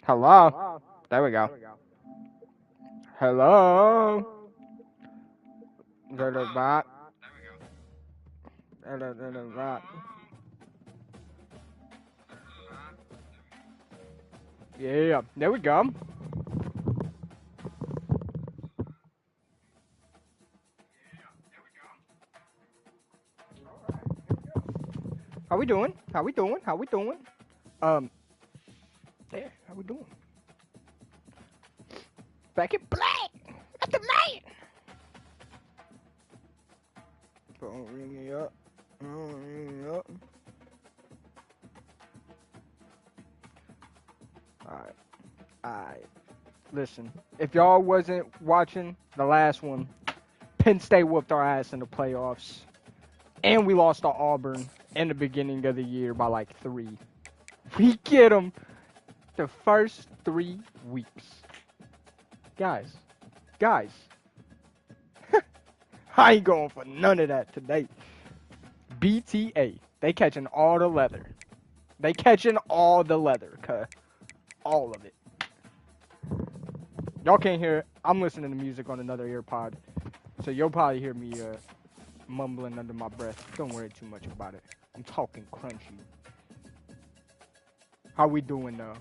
Hello? There we go. Hello? There's a bot. There's a bot. Yeah, there we go. How we doing? How we doing? How we doing? Yeah, how we doing? Back in black. That's the man. Phone ringing up. Phone ringing up. Alright. Listen, if y'all wasn't watching the last one, Penn State whooped our ass in the playoffs. And we lost to Auburn in the beginning of the year by like 3. We get them the first 3 weeks. Guys. I ain't going for none of that today. BTA. They catching all the leather. All of it. Y'all can't hear it. I'm listening to music on another earpod. So you'll probably hear me mumbling under my breath. Don't worry too much about it. I'm talking crunchy. How we doing though?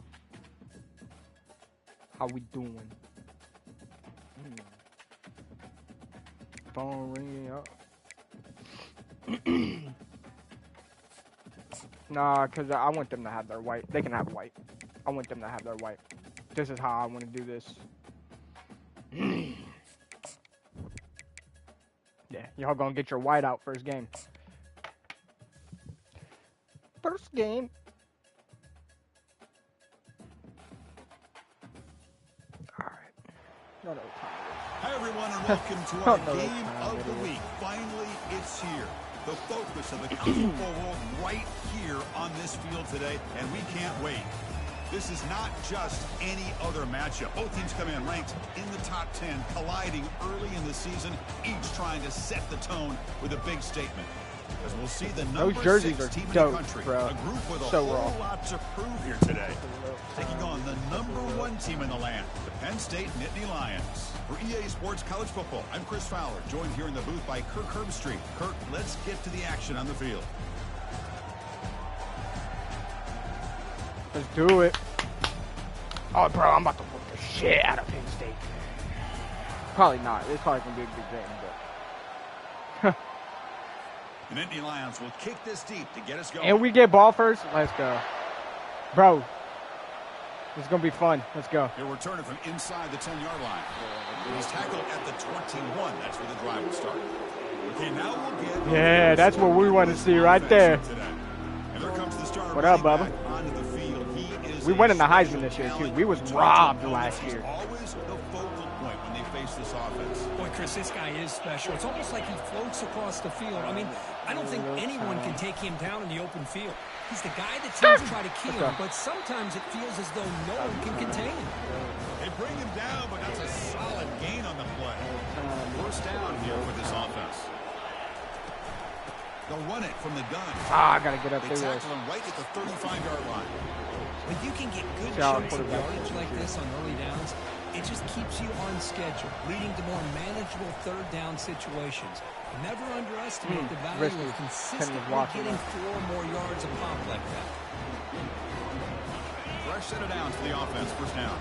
How we doing? Phone ringing up. Nah, cause I want them to have their white. They can have white. I want them to have their white. This is how I want to do this. Yeah, y'all gonna get your white out first game. First game. Alright. No time. Hi everyone and welcome to our game of the week. Finally, it's here. The focus of the college football world right here on this field today, and we can't wait. This is not just any other matchup. Both teams come in ranked in the top 10, colliding early in the season, each trying to set the tone with a big statement. As we'll see the number 6 team in the country, bro. a group with a whole lot to prove here today. Taking on the number 1 team in the land, the Penn State Nittany Lions. For EA Sports College Football, I'm Chris Fowler, joined here in the booth by Kirk Herbstreit. Kirk, let's get to the action on the field. Let's do it. Oh, bro, I'm about to whoop the shit out of Penn State. Probably not. It's probably going to be a good game, but... The Nittany Lions will kick this deep to get us going. And we get ball first? Let's go. Bro, it's going to be fun. Let's go. He'll return it from inside the 10-yard line. He's tackled at the 21. That's where the drive will start. Okay, now we'll get... Yeah, that's what we want to see right there. And there comes the starter. What up, Bubba? Onto the field. We won in the Heisman this year, too. We was robbed last year. Always the focal point when they face this offense. Boy, Chris, this guy is special. It's almost like he floats across the field. I mean, I don't think anyone can take him down in the open field. He's the guy that teams try to kill him, but sometimes it feels as though no one can contain him. They bring him down, but that's a solid gain on the play. First down here for this offense. They'll run it from the gun. I got to get up there. They tackle him right at the 35-yard line. When you can get good chunks of yardage like this on early downs, it just keeps you on schedule, leading to more manageable third-down situations. Never underestimate the value of consistently getting 4 or more yards of pop like that. Fresh set of downs for the offense. First down.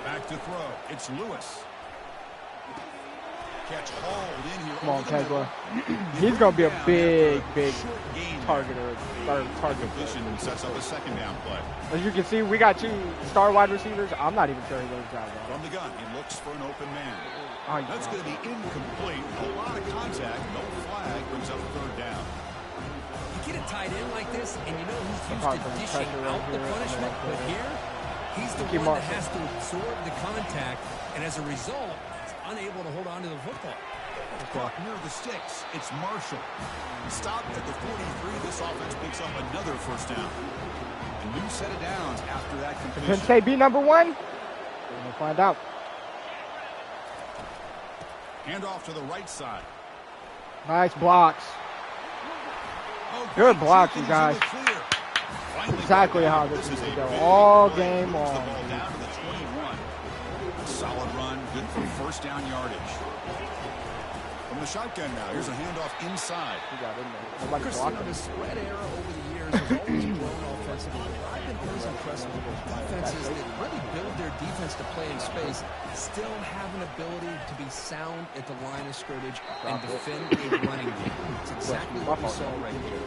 Back to throw. It's Lewis. Catch hold in here. Come on, Tesla. He's going to be a big target or target. Position sets up a second down play. As you can see, we got 2 star wide receivers. I'm not even sure he goes down. From the gun, he looks for an open man. Oh, that's going to be incomplete. A lot of contact. No flag brings up third down. You get a tight end like this, and you know who's used to dishing out the punishment, but here, he's the one that has to absorb the contact, and as a result, he's unable to hold on to the football. Clock near the sticks. It's Marshall. Stopped at the 43. This offense picks up another first down. A new set of downs after that completion. Penn State be number 1? We'll find out. Hand off to the right side. Nice blocks. Good blocks, you guys. exactly how this is going to go all game long. The ball down to the 21. A solid run, good for first down yardage. From the shotgun now, here's a handoff inside. He got in there. Chris, the spread era over the years has always grown offensively. I've been always impressed with those defenses that really build their defense to play in space, still have an ability to be sound at the line of scrimmage and defend a running game. It's exactly what we saw right here.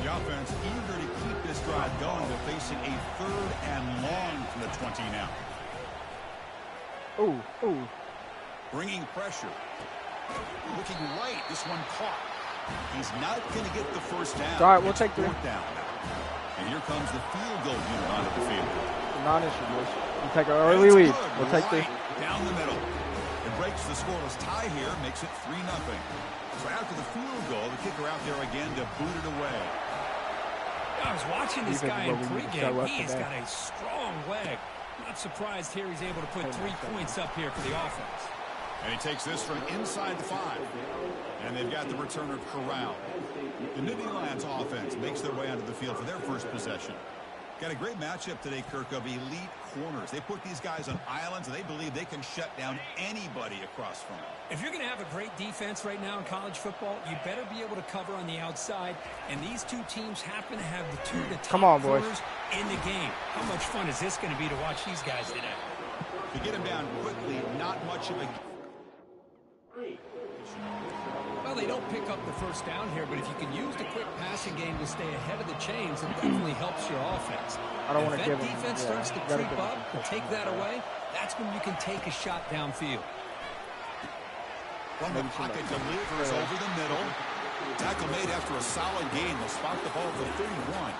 The offense eager to keep this drive going, but facing a 3rd and long from the 20 now. Ooh. Bringing pressure. Looking right. This one caught. He's not going to get the first down. All right, we'll take 3. Down. And here comes the field goal unit onto the field. Non-issue, boys. We'll take an early lead. We'll take right down the middle. It breaks the scoreless tie here, makes it 3-0. So after the field goal, the kicker out there again to boot it away. I was watching this guy in pregame. He's got a strong leg. Not surprised here he's able to put 3 points up here for the offense. And he takes this from inside the 5. And they've got the returner corralled. The Nittany Lions offense makes their way onto the field for their first possession. Got a great matchup today, Kirk, of elite corners. They put these guys on islands, and they believe they can shut down anybody across from them. If you're going to have a great defense right now in college football, you better be able to cover on the outside. And these two teams happen to have the 2 of the top corners in the game. How much fun is this going to be to watch these guys today? To get them down quickly, not much of a... Well, they don't pick up the first down here, but if you can use the quick passing game to stay ahead of the chains, it definitely helps your offense. I don't want to give them. If that defense starts to creep up and take that away, that's when you can take a shot downfield. From the pocket, delivers over the middle. Tackle made after a solid gain. They'll spot the ball at the 31.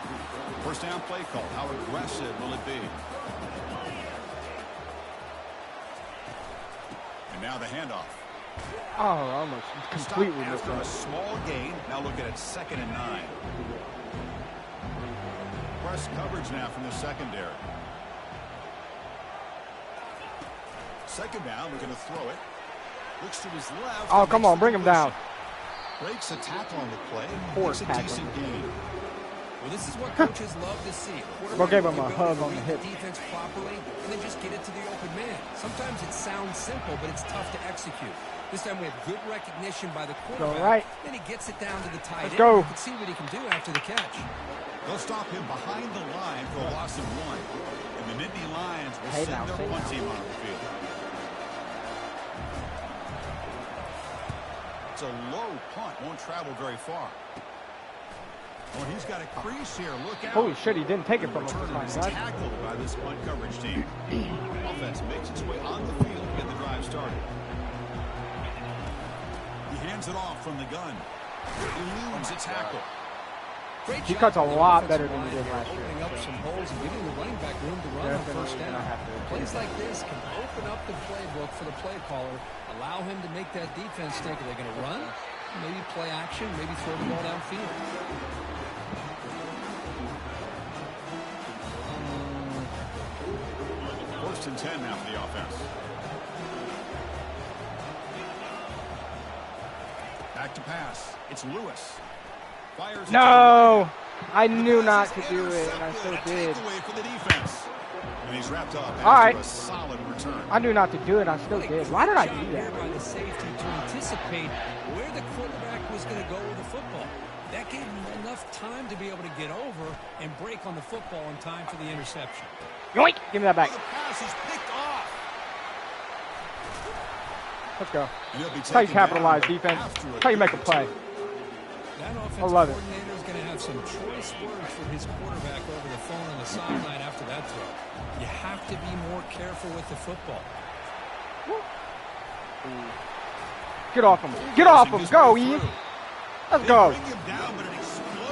First down play call. How aggressive will it be? And now the handoff. Oh, almost completely missed after a small gain. Now look at it, 2nd and 9. Press coverage now from the secondary. 2nd down, we're going to throw it. Looks to his left. Oh, come on, bring him down. Breaks a tackle on the play. Poor Makes a decent gain. Well, this is what coaches love to see. We'll give him a hug on the hip. Defense properly, and then just get it to the open man. Sometimes it sounds simple, but it's tough to execute. This time we have good recognition by the quarterback. Right. Then he gets it down to the tight end. Let's go. You can see what he can do after the catch. They'll stop him behind the line for a loss of 1. And the Nittany Lions will send their punt team on the field. It's a low punt. Won't travel very far. Oh, he's got a crease here. Look out. Holy shit, he didn't take it from us. Tackled by this punt coverage team. Offense makes its way on the field to get the drive started. He hands it off from the gun. Eludes a tackle. He cuts a lot better than he did last year. Opening up some holes and giving the running back room to run on first down. Plays like this can open up the playbook for the play caller. Allow him to make that defense think, are they going to run? Maybe play action, maybe throw the ball downfield. First and 10 now for the offense. Back to pass. It's Lewis. Fires. No! I knew not to do it, and I still did. For the defense. And he's wrapped up after a solid return. I knew not to do it, I still did. Why did I do that? By the safety to anticipate where the quarterback was going to go with the football. That gave him enough time to be able to get over and break on the football in time for the interception. Yoink! Give me that back. The pass is picked off. Let's go. That's how you capitalize defense. That's how you make a play. That offensive coordinator is going to have some choice words for his quarterback over the phone on the sideline after that throw. You have to be more careful with the football. Get off him. Get off him. Go, Ian. Let's go.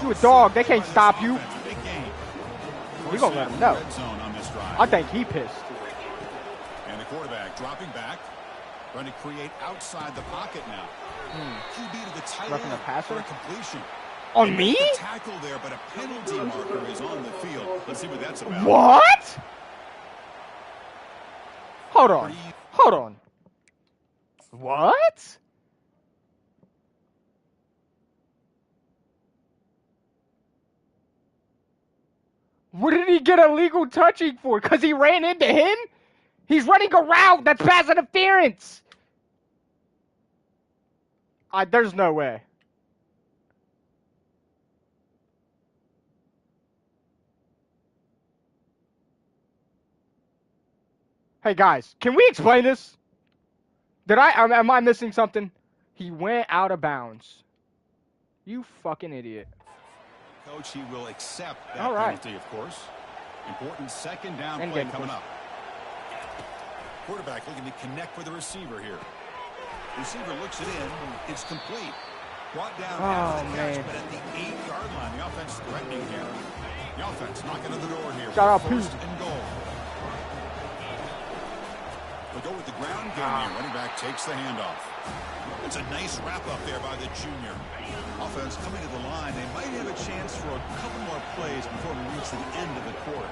You a dog. They can't stop you. We're going to let him know. I think he pissed. And the quarterback dropping back. Trying to create outside the pocket now. QB to the tight end for a completion. On me? Tackle there, but a penalty marker is on the field. Let's see what that's about. What? Hold on. Hold on. What? What did he get illegal touching for? Because he ran into him? He's running a route. That's pass interference. There's no way. Hey, guys, can we explain this? Am I missing something? He went out of bounds. You fucking idiot. Coach, he will accept that penalty, of course. Important second down play coming up. Quarterback looking to connect with the receiver here. Receiver looks it in. It's complete. Brought down after the catch, but at the 8-yard line. The offense threatening here. The offense knocking on the door here. Shout out, first and goal. They'll go with the ground game here. Running back takes the handoff. It's a nice wrap-up there by the junior. Offense coming to the line. They might have a chance for a couple more plays before we reach the end of the quarter.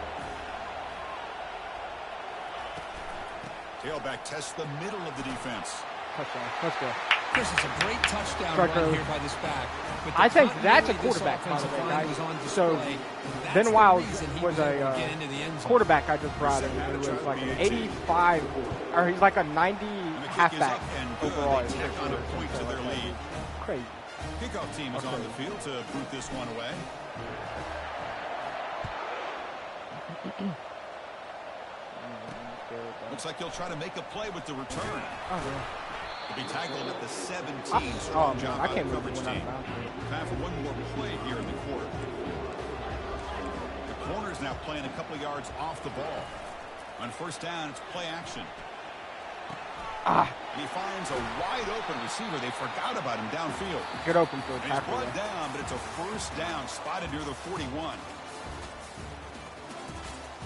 Tailback tests the middle of the defense. Touchdown. Let's go. This is a great touchdown run here by this back. I think that's a quarterback, by the way, guys. So, Ben Wild was a quarterback I just brought in. He was like an 85, or he's like a 90 halfback overall. On a point to their lead. Crazy. Kickoff team is on the field to boot this one away. Looks like he'll try to make a play with the return. To be tackled at the 17. Strong job by the coverage team. Time for one more play here in the quarter. The corner's now playing a couple of yards off the ball. On first down, it's play action. He finds a wide open receiver. They forgot about him downfield. Good open field tackle. He's brought down, but it's a first down spotted near the 41.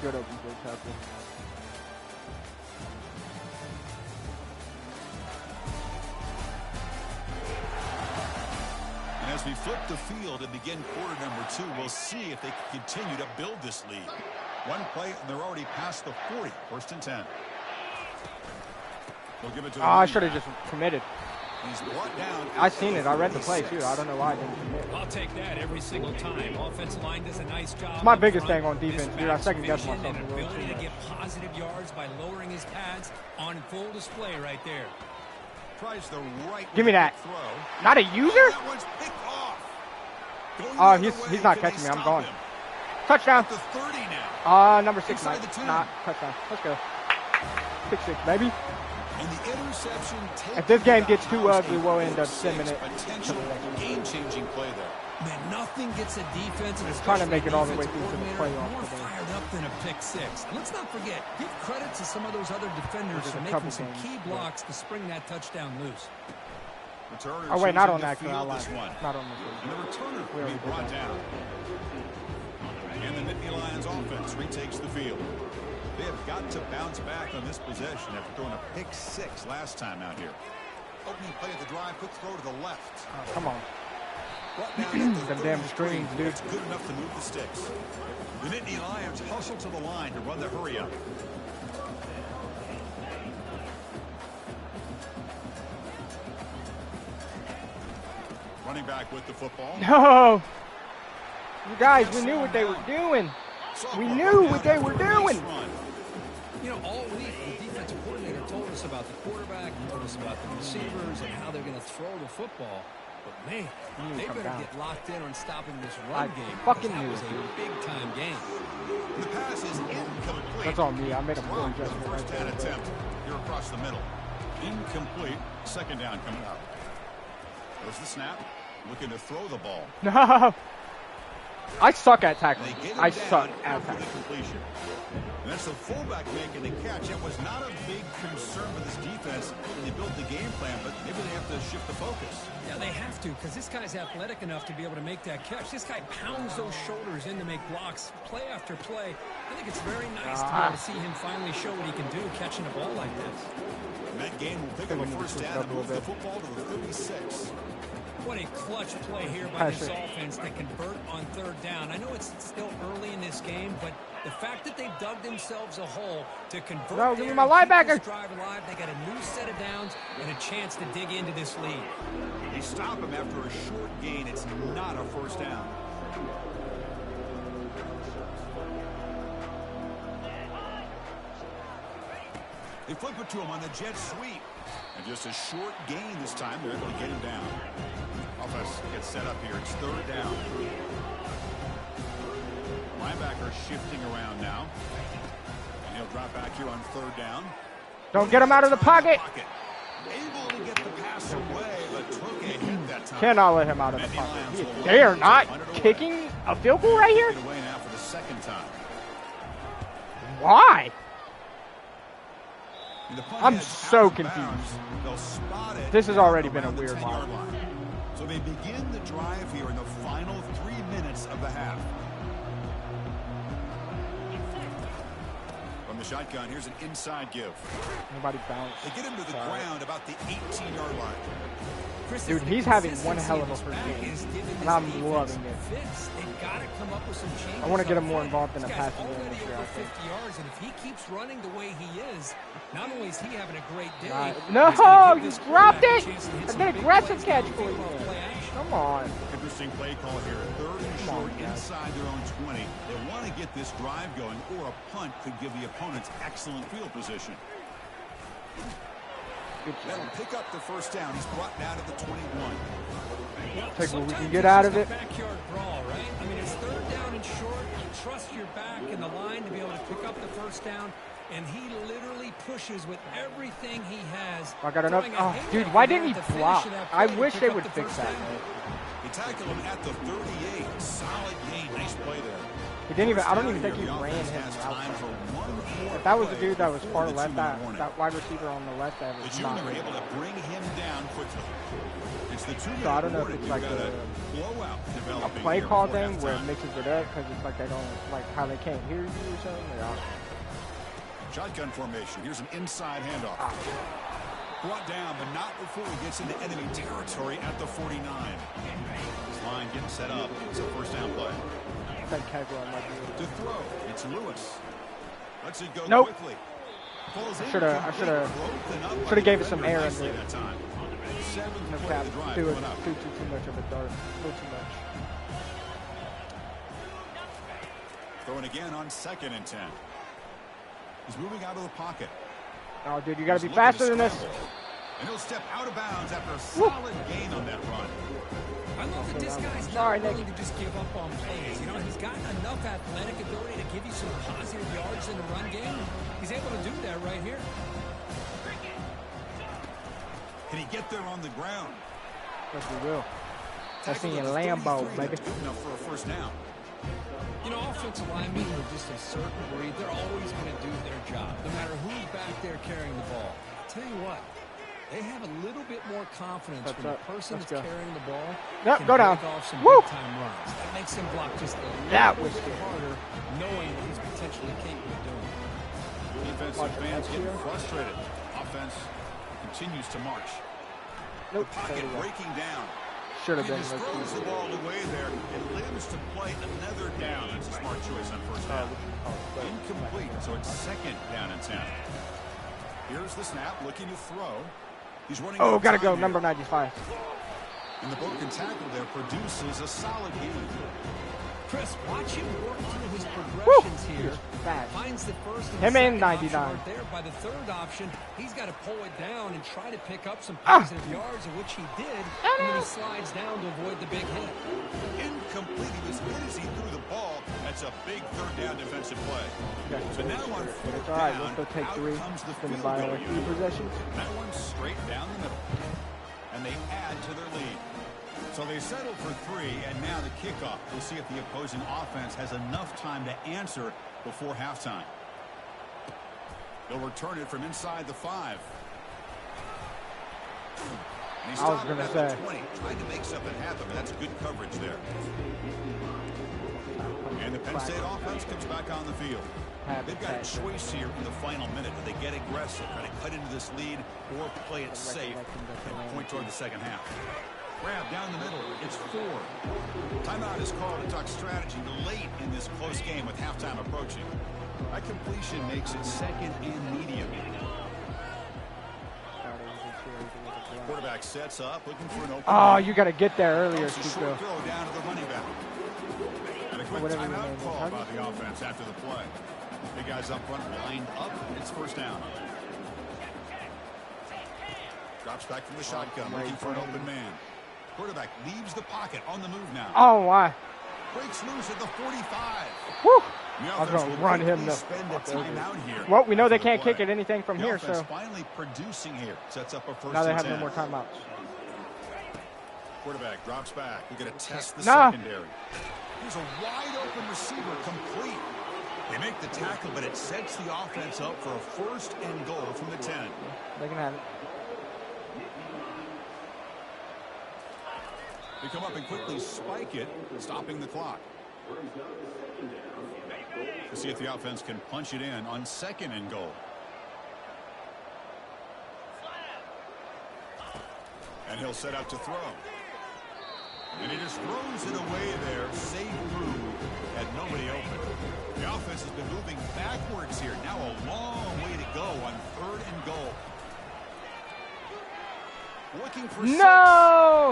Good open field tackle. And as we flip the field and begin quarter number 2, we'll see if they can continue to build this lead. One play, and they're already past the 40. First and 10. They'll give it to I should have just committed. He's brought down. I seen it. I read the play, too. I don't know why I didn't commit. I'll take that every single time. Offensive line does a nice job. It's my biggest thing on defense, dude. I second guess myself. An ability to get positive yards by lowering his pads on full display right there. Tries the right. Give me that. Throw. Not a user? That one's picked off. Oh, he's not catching me. I'm gone. Touchdown. The 30 now. Number 6, not touchdown. Let's go. Pick 6, baby. And the interception. If this game gets too ugly, we'll end up sending it. Potential game-changing play there. Man, nothing gets a defense and trying to make it all the way through to the playoff. More fired up than a pick 6. And let's not forget, give credit to some of those other defenders for making some key blocks to spring that touchdown loose. Oh wait, not on that. Not on this one. And the returner will be brought down. And the Nittany Lions offense retakes the field. They have got to bounce back on this possession after throwing a pick 6 last time out here. Opening play of the drive, quick throw to the left. Oh, come on. Them damn screens, dude. It's good enough to move the sticks. The Nittany Lions hustle to the line to run the hurry up. Running back with the football. No! You guys, we knew what they were doing. We knew what they were doing. You know, all week, the defensive coordinator told us about the quarterback, told us about the receivers, and how they're going to throw the football. But, man, they better get locked in on stopping this run game. Fucking that knew was a big-time game. The pass is incomplete. That's on me. I made a poor adjustment. First down attempt here across the middle. Incomplete. Second down coming up. There's the snap. Looking to throw the ball. No. I suck at tackling. I suck at tackling. Completion. And that's the fullback making the catch. It was not a big concern for this defense when they built the game plan, but maybe they have to shift the focus. Yeah, they have to, because this guy's athletic enough to be able to make that catch. This guy pounds those shoulders in to make blocks play after play. I think it's very nice to be able to see him finally show what he can do catching a ball like this. And that game will pick up a first down and move the football to the 36. What a clutch play here by this offense to convert on third down. I know it's still early in this game, but the fact that they've dug themselves a hole to convert no, give me my linebacker. Drive alive, they got a new set of downs and a chance to dig into this lead. They stop him after a short gain. It's not a first down. They flip it to him on the jet sweep. And just a short gain this time. They're able to get him down. Offense gets set up here. It's third down. Linebacker shifting around now. And he'll drop back here on third down. Don't get him out of the pocket. Able to get the pass away, but took a hit that time. Cannot let him out of the pocket. They are not kicking a field goal right here? Away now for the second time. Why? I'm so confused. This has already been a weird line. So they begin the drive here in the final 3 minutes of the half. From the shotgun, here's an inside give. Nobody bounced. They get him to the ground about the 18-yard line. Dude, he's having one hell of a first game, and I'm loving it. I want to get him more involved in the passing game this year, I think. And if he keeps running the way he is, not only is he having a great day. No, you dropped it! That's an aggressive catch for you. Come on. Interesting play call here. Third and short inside their own 20. They want to get this drive going, or a punt could give the opponents excellent field position. That'll pick up the first down. He's brought down to the 21. Take what we can get out of it. Backyard brawl, right? I mean, it's third down and short. You trust your back in the line to be able to pick up the first down, and he literally pushes with everything he has. I got enough. Oh, dude, why didn't he block? I wish they would fix that. He tackled him at the 38. Solid gain. Nice play there. He didn't even. I don't even think he ran him out. If that was the dude that was far left, that wide receiver on the left, that was not really able to bring him down quickly. It's the 2 minute. So I don't know if it's like a play call thing where it mixes it up because it's like they don't like how they can't hear you or something. Shotgun formation. Here's an inside handoff. Brought down, but not before he gets into enemy territory at the 49. This line getting set up. It's a first down play. To throw, it's Lewis. Lets it go quickly. I should have gave it some air in there. No cap. Do too much of a dart. Too much. Throwing again on 2nd and 10. He's moving out of the pocket. Oh, dude, you got to be faster than this. And he'll step out of bounds after a solid gain on that run. I love that this guy's not willing to just give up on plays. You know, he's got enough athletic ability to give you some positive yards in the run game. He's able to do that right here. Can he get there on the ground? Yes, he will. That's being Lambo, baby. Good enough for a first down. You know, offensive linemen are just a certain breed. They're always going to do their job, no matter who's back there carrying the ball. I'll tell you what. They have a little bit more confidence when the person that's carrying the ball can go down. Off some big-time runs. That makes him block just a little bit harder, knowing what he's potentially capable of doing. Defensive fans getting frustrated. Offense continues to march. The pocket breaking down. Should have been. He just throws the ball away there and lives to play another down. That's a smart choice on first down. Incomplete, so it's 2nd down and 10. Here's the snap, looking to throw. He's running. Oh, gotta go, number 95. And the broken tackle there produces a solid gain. Chris, watch him work through his progressions here. Finds the first and second 99 right there. By the third option, he's got to pull it down and try to pick up some positive yards, of which he did. And then he slides down to avoid the big hit. Incomplete. He was hit as he threw the ball. That's a big third down defensive play. So now on fourth down, let's go take 3 comes the from the field goal. 3 possessions. That one straight down the middle. And they add to their lead. So they settle for 3, and now the kickoff. We'll see if the opposing offense has enough time to answer before halftime. They'll return it from inside the 5. And he stopped at the 20, trying to make something happen, but that's good coverage there. And the Penn State offense comes back on the field. They've got a choice here in the final minute. Do they get aggressive, try to cut into this lead, or play it safe and point toward the second half? Grab down the middle. It's 4. Timeout is called to talk strategy late in this close game with halftime approaching. That completion makes it 2nd and medium. Quarterback sets up, looking for an open. Oh, you got to get there earlier, Chico. Throw down to the running back. And a quick timeout call by the offense after the play. The guys up front lined up. It's first down. Drops back from the shotgun, looking for an open man. Quarterback leaves the pocket on the move now. Oh, why? Breaks loose at the 45. Whew. I was going to run him. Well, we know they can't kick at anything from here, so. Finally producing here. Sets up a first now they have no more timeouts. Quarterback drops back. We're going to test the secondary. Here's a wide-open receiver complete. They make the tackle, but it sets the offense up for a first and goal from the 10. They can have it. They come up and quickly spike it, stopping the clock. To see if the offense can punch it in on second and goal. And he'll set out to throw. And he just throws it away there, safe through, had nobody open. The offense has been moving backwards here. Now a long way to go on third and goal. Looking for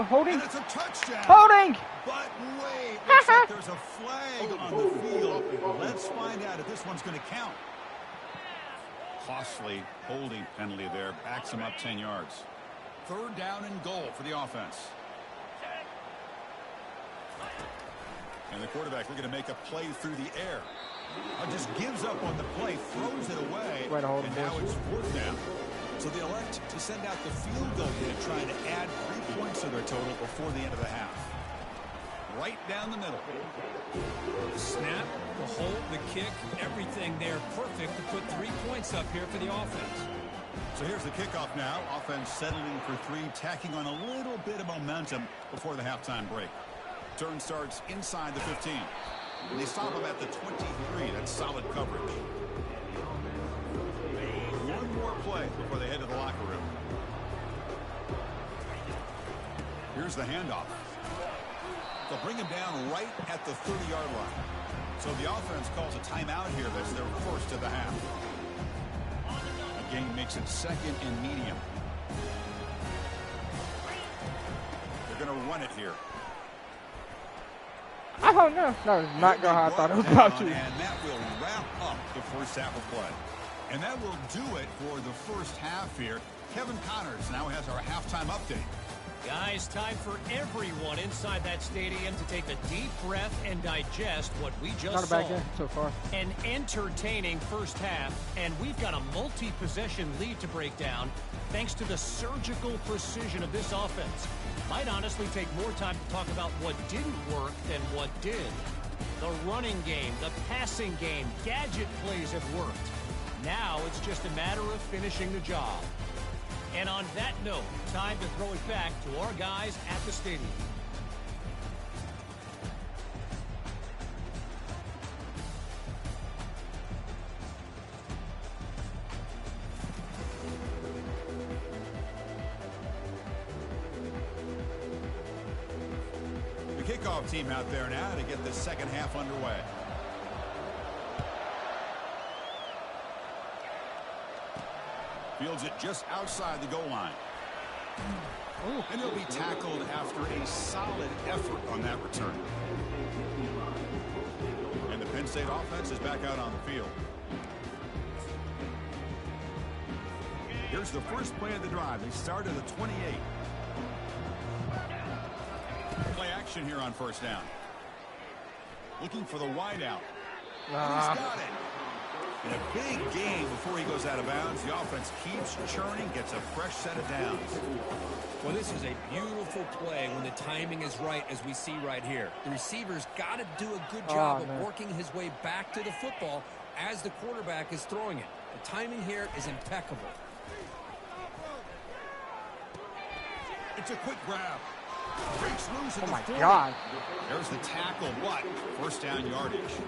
holding. And it's a touchdown. Holding. But wait, looks like there's a flag on the field. Let's find out if this one's going to count. Costly holding penalty there. Backs him up 10 yards. Third down and goal for the offense. And the quarterback looking to make a play through the air. Just gives up on the play, throws it away, and now it's fourth down. So they elect to send out the field goal here, trying to add 3 points to their total before the end of the half. Right down the middle. The snap, the hold, the kick, everything there perfect to put 3 points up here for the offense. So here's the kickoff now. Offense settling for 3, tacking on a little bit of momentum before the halftime break. Turn starts inside the 15. And they stop him at the 23. That's solid coverage. One more play before they head to the locker room. Here's the handoff. They'll bring him down right at the 30-yard line. So the offense calls a timeout here. That's their first of the half. The game makes it second and medium. They're going to run it here. Oh, no. That was not going how I thought it was about to. And that will wrap up the first half of play. And that will do it for the first half here. Kevin Connors now has our halftime update. Guys, time for everyone inside that stadium to take a deep breath and digest what we just Not a bad saw. game so far. An entertaining first half, and we've got a multi-possession lead to break down thanks to the surgical precision of this offense. Might honestly take more time to talk about what didn't work than what did. The running game, the passing game, gadget plays have worked. Now it's just a matter of finishing the job. And on that note, time to throw it back to our guys at the stadium. The kickoff team out there now to get the second half underway. Fields it just outside the goal line. And he'll be tackled after a solid effort on that return. And the Penn State offense is back out on the field. Here's the first play of the drive. They start at the 28. Play action here on first down. Looking for the wideout. And he's got it. In a big game before he goes out of bounds, the offense keeps churning, gets a fresh set of downs. Well, this is a beautiful play when the timing is right, as we see right here. The receiver's got to do a good job of working his way back to the football as the quarterback is throwing it. The timing here is impeccable. It's a quick grab. Breaks loose at the 40. God. There's the tackle. What? First down yardage.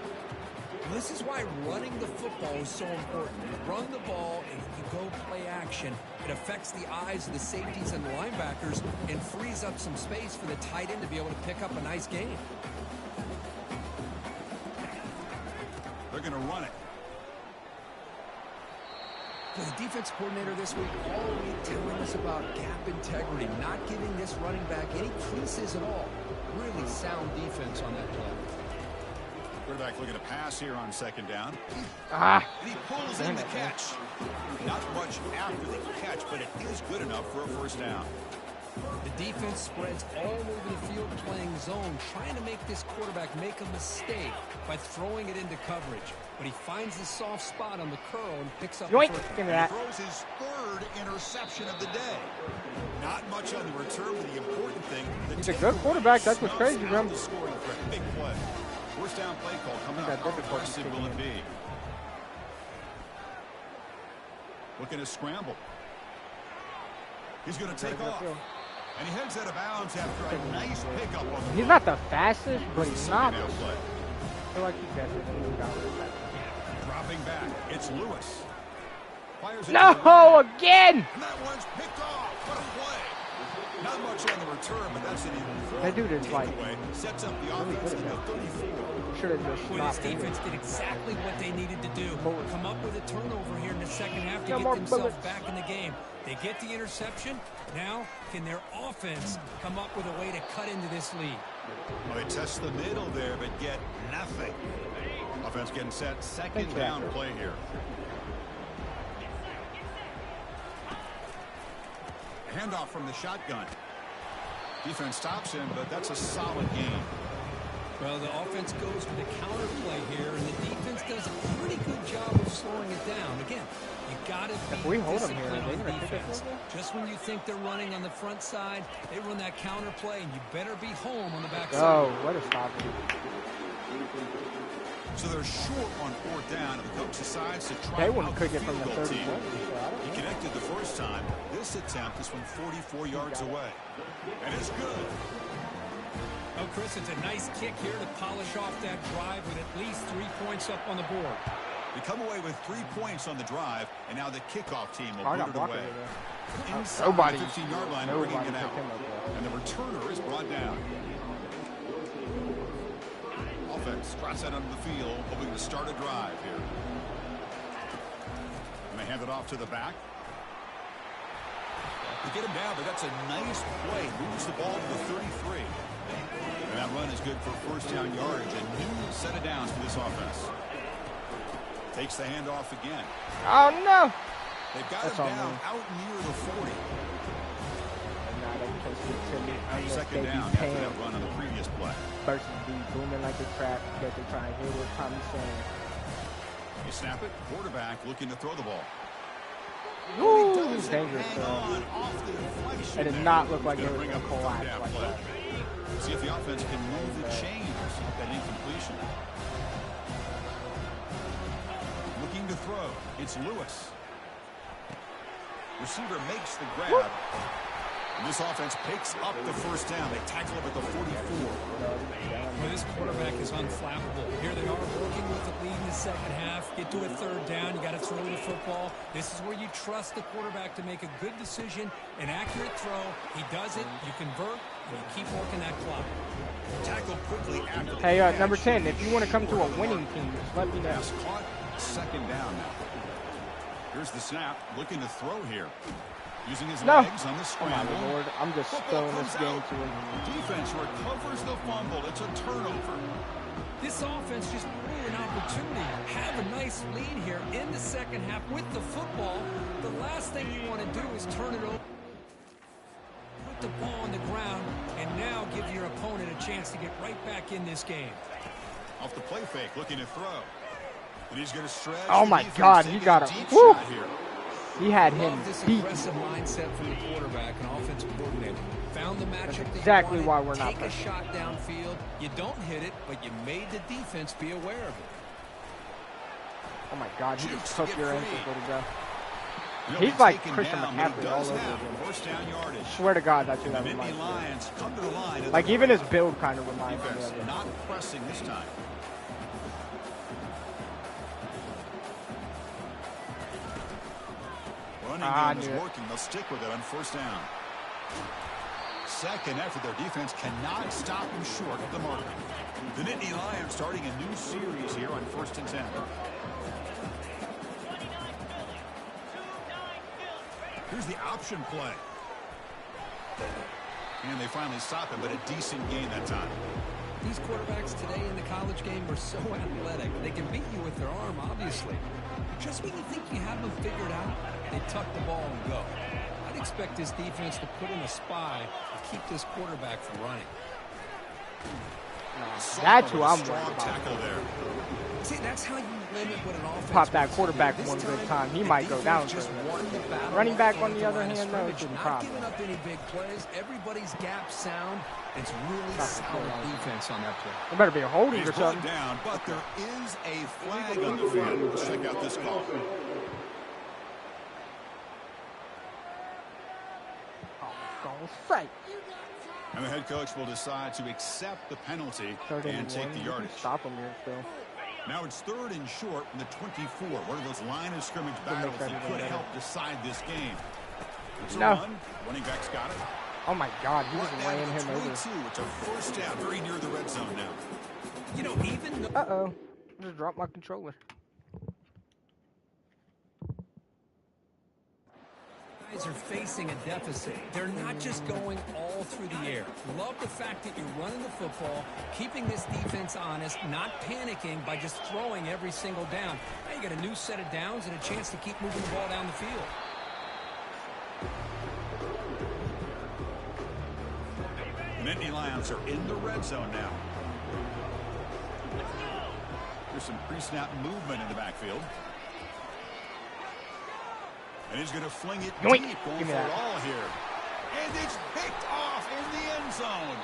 This is why running the football is so important. You run the ball and you go play action. It affects the eyes of the safeties and the linebackers and frees up some space for the tight end to be able to pick up a nice gain. They're going to run it. The defense coordinator this week all week telling us about gap integrity, not giving this running back any creases at all. Really sound defense on that play. Quarterback looking to pass here on second down. Ah. And he pulls in the catch. Not much after the catch, but it is good enough for a first down. The defense spreads all over the field playing zone, trying to make this quarterback make a mistake by throwing it into coverage. But he finds the soft spot on the curl and picks up the first down. He throws his third interception of the day. Not much on the return, but the important thing. He's a good quarterback. That's what's crazy, bro. The scoring threat. Big play. First down play call coming up. How aggressive will it be? Looking to scramble. He's going to take off. And he heads out of bounds after a nice pickup on the He's not the fastest, but he's not. I feel like he's better. Dropping back. It's Lewis. No, again! And that one's picked off. What a play. Not much on the return, but that's an that dude is like sets up the offense at the 34. Should have just this defense did exactly what they needed to do. Come up with a turnover here in the second half to get themselves back in the game. They get the interception. Now, can their offense come up with a way to cut into this lead? Well, they test the middle there, but get nothing. Offense getting set. Second down play here. Handoff from the shotgun. Defense stops him, but that's a solid game. Well, the offense goes for the counter play here, and the defense does a pretty good job of slowing it down. Again, you got to be disciplined on defense. Just when you think they're running on the front side, they run that counter play, and you better be home on the back side. Oh, what a stop. So they're short on fourth down, and the coach decides to try out the field goal team. He connected the first time. This attempt is from 44 yards away. And it's good. Oh, Chris, it's a nice kick here to polish off that drive with at least 3 points up on the board. They come away with 3 points on the drive, and now the kickoff team will put it away. Inside the 15-yard line, bringing it out. And the returner is brought down. Offense drops that onto the field, hoping to start a drive here. And they hand it off to the back. They get him down, but that's a nice play. Moves the ball to the 33. And that run is good for first down yardage. A new set of downs for this offense. Takes the handoff again. Oh, no. They've got him down out near the 40. Second down after that run on the previous play. Versus be booming like a trap that they try and hit with Tommy saying. You snap it. Quarterback looking to throw the ball. Ooh, dangerous throw. It did not look like it was going to collapse like that. See if the offense can move the chains with that incompletion. Looking to throw. It's Lewis. Receiver makes the grab. Woo! And this offense picks up the first down. They tackle him at the 44. Well, this quarterback is unflappable. Here they are working with the lead in the second half. Get to a third down. You got to throw the football. This is where you trust the quarterback to make a good decision, an accurate throw. He does it. You convert, and you keep working that clock. Tackle quickly after the Hey, number 10, if you want to come to a winning team, just let me know. Caught. Second down now. Here's the snap. Looking to throw here. Using his legs on the scramble. Oh my Lord, I'm just throwing this game to him. Defense recovers the fumble. It's a turnover. This offense just blew an opportunity. Have a nice lead here in the second half with the football. The last thing you want to do is turn it over. Put the ball on the ground and now give your opponent a chance to get right back in this game. Off the play fake, looking to throw. And he's going to stretch. Oh my God, he got him. Woo! He had him this beat. Aggressive mindset from the quarterback and offensive coordinator. Found the matchup. That's exactly why we're not Take a shot downfield. You don't hit it, but you made the defense be aware of it. Oh my God, he just took your ankle, little guy. He's like Christian McCaffrey all over again. First down yardage. Swear to God, that's who that reminds me of. Like even his build kind of reminds me of it. Not pressing this time. Running game is working. They'll stick with it on first down. Second effort, their defense cannot stop him short of the mark. The Nittany Lions starting a new series here on 1st and 10. Here's the option play. And they finally stop him, but a decent gain that time. These quarterbacks today in the college game are so athletic. They can beat you with their arm, obviously. Just when you think you have them figured out, they tuck the ball and go. I'd expect this defense to put in a spy to keep this quarterback from running. That's who I'm worried about. Tackle there. See, that's how you limit what an offense Pop that wants quarterback to do. one This good time. He the might go defense down. just won the battle Running back at on the the other line of hand, though, it's a scrimmage, not problem. giving up any big plays. Everybody's gap sound. It's really solid defense on that play. There better be a holding He's or something. down, but there is a flag on the field. Let's check out this call. And the head coach will decide to accept the penalty and take the yardage. Stop him here still. Now it's 3rd and short from the 24. One of those line of scrimmage battles that could help decide this game. It's a run. Running back's got it. Oh my God, he was laying him over. It's a first down, very near the red zone now. You know, even though Uh-oh. Just dropped my controller. guys are facing a deficit. They're not just going all through the air. Love the fact that you're running the football, keeping this defense honest, not panicking by just throwing every single down. Now you got a new set of downs and a chance to keep moving the ball down the field. Nittany Lions are in the red zone now. There's some pre-snap movement in the backfield. And he's going to fling it Yoink. deep, going Give me for it that. all here. And it's picked off in the end zone.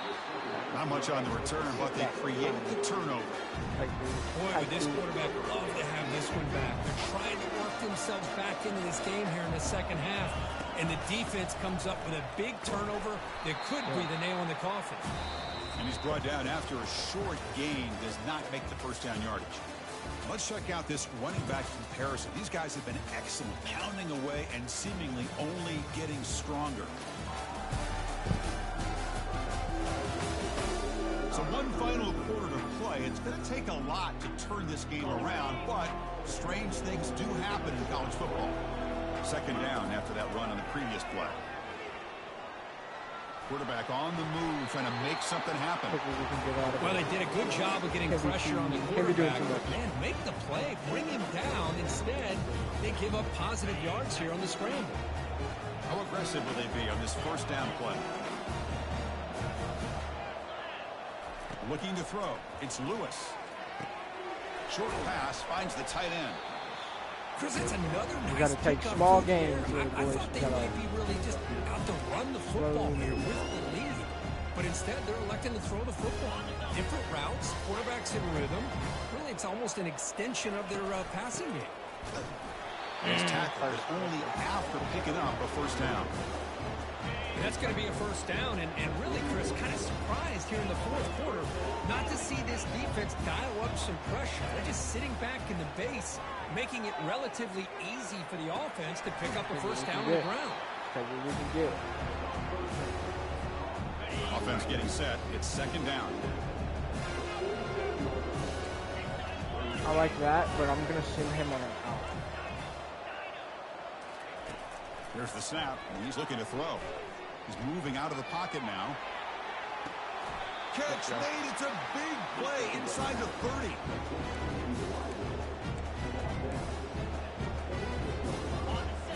Not much on the return, but they created the turnover. Boy, would this quarterback love to have this one back. They're trying to work themselves back into this game here in the second half. And the defense comes up with a big turnover that could be the nail in the coffin. And he's brought down after a short gain, does not make the first down yardage. Let's check out this running back comparison. These guys have been excellent, pounding away and seemingly only getting stronger. So one final quarter to play. It's going to take a lot to turn this game around, but strange things do happen in college football. Second down after that run on the previous play. Quarterback on the move, trying to make something happen. Well, they did a good job of getting pressure on the quarterback. Man, make the play, bring him down. Instead, they give up positive yards here on the scramble. How aggressive will they be on this first down play? Looking to throw. It's Lewis. Short pass finds the tight end. Chris, that's another nice You got to take pickup small through gains. there. I thought they might be really just out to run the football here with the lead. But instead, they're electing to throw the football. Different routes, quarterbacks in rhythm. Really, it's almost an extension of their passing game. His tackle is only after picking up a first down. And that's going to be a first down. And really, Chris, kind of surprised here in the fourth quarter not to see this defense dial up some pressure. They're just sitting back in the base, making it relatively easy for the offense to pick up a first down on the ground. Take what we can get. Offense getting set. It's second down. I like that, but I'm going to send him on an out. Here's the snap, and he's looking to throw. He's moving out of the pocket now. Catch made. It's a big play inside the 30.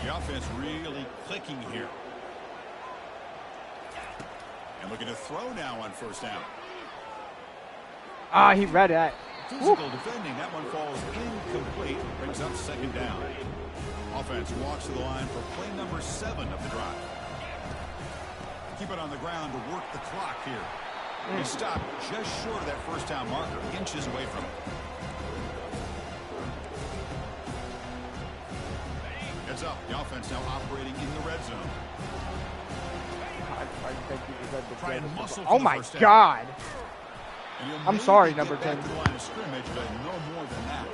The offense really clicking here. And looking to throw now on first down. Ah, he read that. Physical defending. That one falls incomplete. Brings up second down. Offense walks to the line for play number 7 of the drive. Keep it on the ground to work the clock here. He stopped just short of that first down marker, inches away from it. Heads up, the offense now operating in the red zone. I think he was at the Try and muscle Oh for my the first down. God. And he'll I'm maybe sorry, get number back 10. to the line of scrimmage, but no more than that.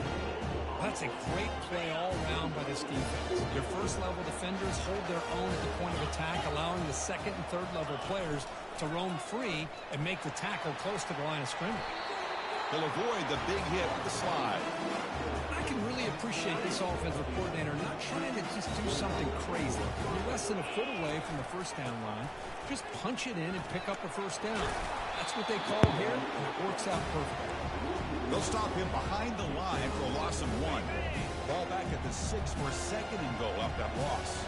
That's a great play all around by this defense. Your first-level defenders hold their own at the point of attack, allowing the second and third-level players to roam free and make the tackle close to the line of scrimmage. They'll avoid the big hit with the slide. I can really appreciate this offensive coordinator not trying to just do something crazy. You're less than a foot away from the first down line. Just punch it in and pick up a first down. That's what they call here, and it works out perfectly. They'll stop him behind the line for a loss of 1. Ball back at the 6 for 2nd and goal off that loss.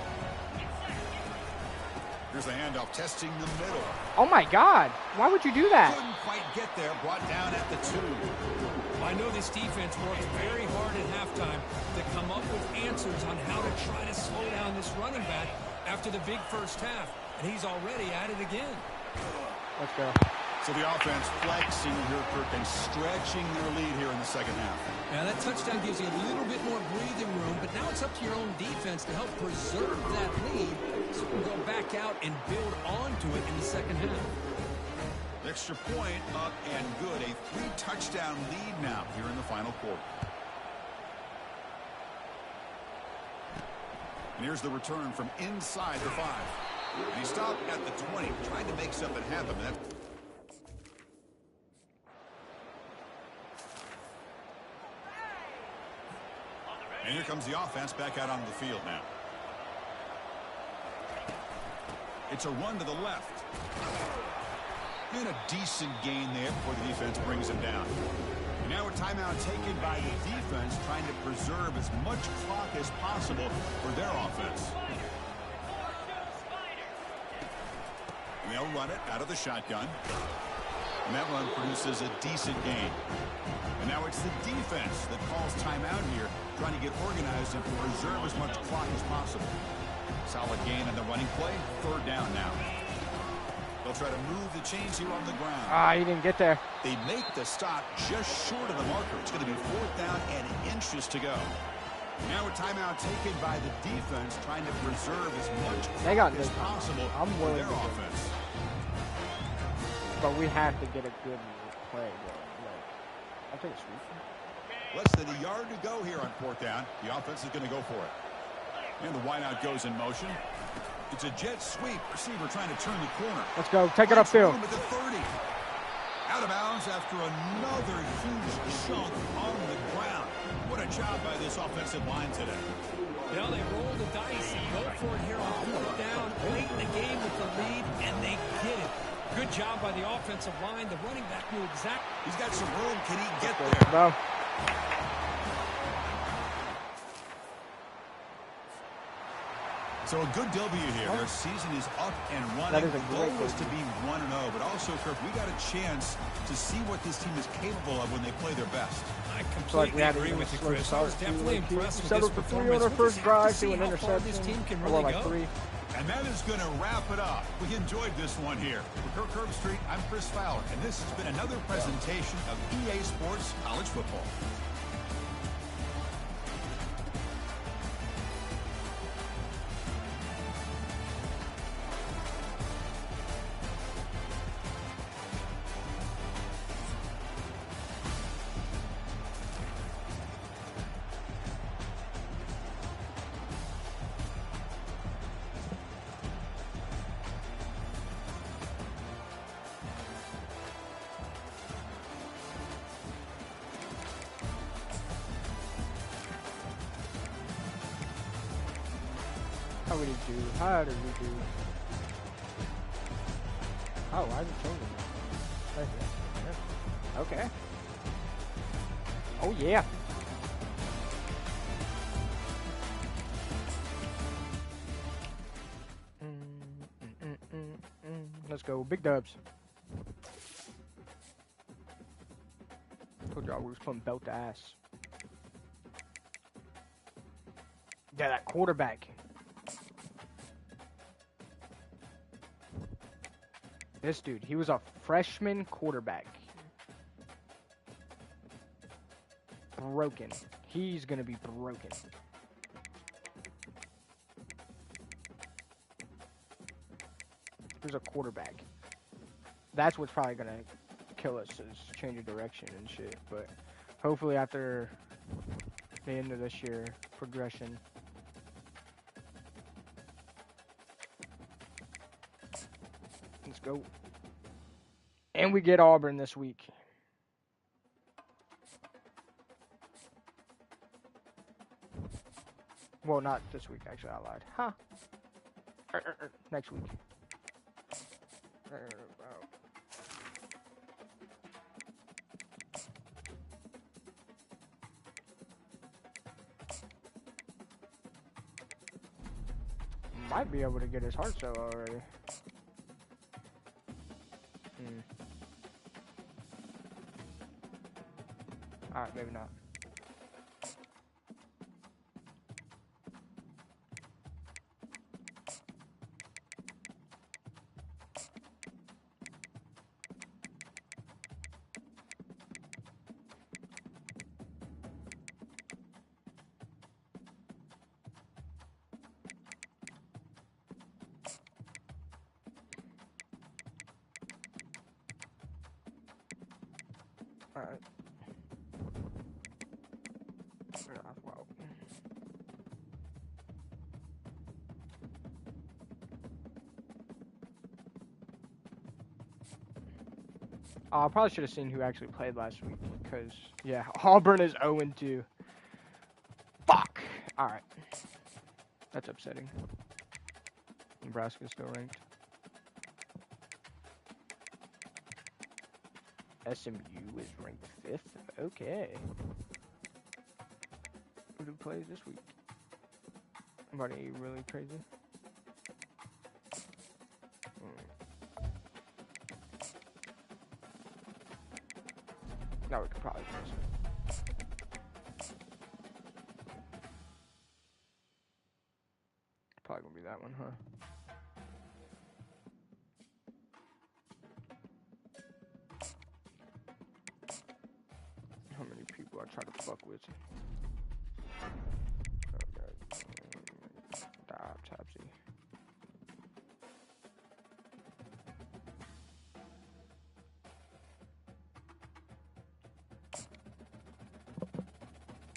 Here's the handoff, testing the middle. Oh my God! Why would you do that? Couldn't quite get there, brought down at the 2. I know this defense works very hard at halftime to come up with answers on how to try to slow down this running back after the big first half, and he's already at it again. Let's go. So the offense flexing here, Kirk, and stretching their lead here in the second half. Now that touchdown gives you a little bit more breathing room, but now it's up to your own defense to help preserve that lead so you can go back out and build onto it in the second half. Extra point up and good. A 3-touchdown lead now here in the final quarter. And here's the return from inside the 5. And he stopped at the 20, trying to make something happen. And here comes the offense back out onto the field now. It's a run to the left. And a decent gain there before the defense brings him down. And now a timeout taken by the defense, trying to preserve as much clock as possible for their offense. And they'll run it out of the shotgun. And that run produces a decent gain. And now it's the defense that calls timeout here, trying to get organized and preserve as much clock as possible. Solid gain on the running play. 3rd down now. They'll try to move the chains here on the ground. Ah, he didn't get there. They make the stop just short of the marker. It's going to be 4th down and inches to go. Now a timeout taken by the defense, trying to preserve as much clock as possible for their offense. But we have to get a good play. Like, I'll take a sweep. Less than a yard to go here on 4th down. The offense is going to go for it. And the wideout goes in motion. It's a jet sweep. Receiver trying to turn the corner. Let's go. Take it upfield. At the 30. Out of bounds after another huge chunk on the ground. What a job by this offensive line today. Well, they roll the dice and go for it here on 4th down. Late in the game with the lead, and they get it. Good job by the offensive line. The running back knew exactly. He's got some room. Can he get there? No. So a good W here. Their season is up and running. That is a the goal great was to be 1-0, but also, Kirk, we got a chance to see what this team is capable of when they play their best. I completely agree with you, Chris. I was definitely impressed with this performance. On our first drive to an how far interception. this team can really like go. 3. And that is going to wrap it up. We enjoyed this one here. For Kirk Herbstreit, I'm Chris Fowler, and this has been another presentation of EA Sports College Football. How did we do? Oh, why is it changing? Okay. Oh yeah. Let's go, big dubs. Told y'all we was putting belt to ass. Yeah, that quarterback. This dude, he was a freshman quarterback. Broken. He's gonna be broken. He's a quarterback. That's what's probably gonna kill us, is change of direction and shit. But hopefully after the end of this year, progression. Let's go. And we get Auburn this week. Well, not this week, actually, I lied. Huh. Next week. might be able to get his heart cell already. Alright, maybe not. Alright. Well. I probably should have seen who actually played last week, because, yeah, Auburn is 0-2. Fuck! Alright. That's upsetting. Nebraska's still ranked. SMU is ranked 5th? Okay. Who plays this week? Anybody really crazy? No, we could probably miss it. Probably gonna be that one, huh? How many people I try to fuck with? Topsy.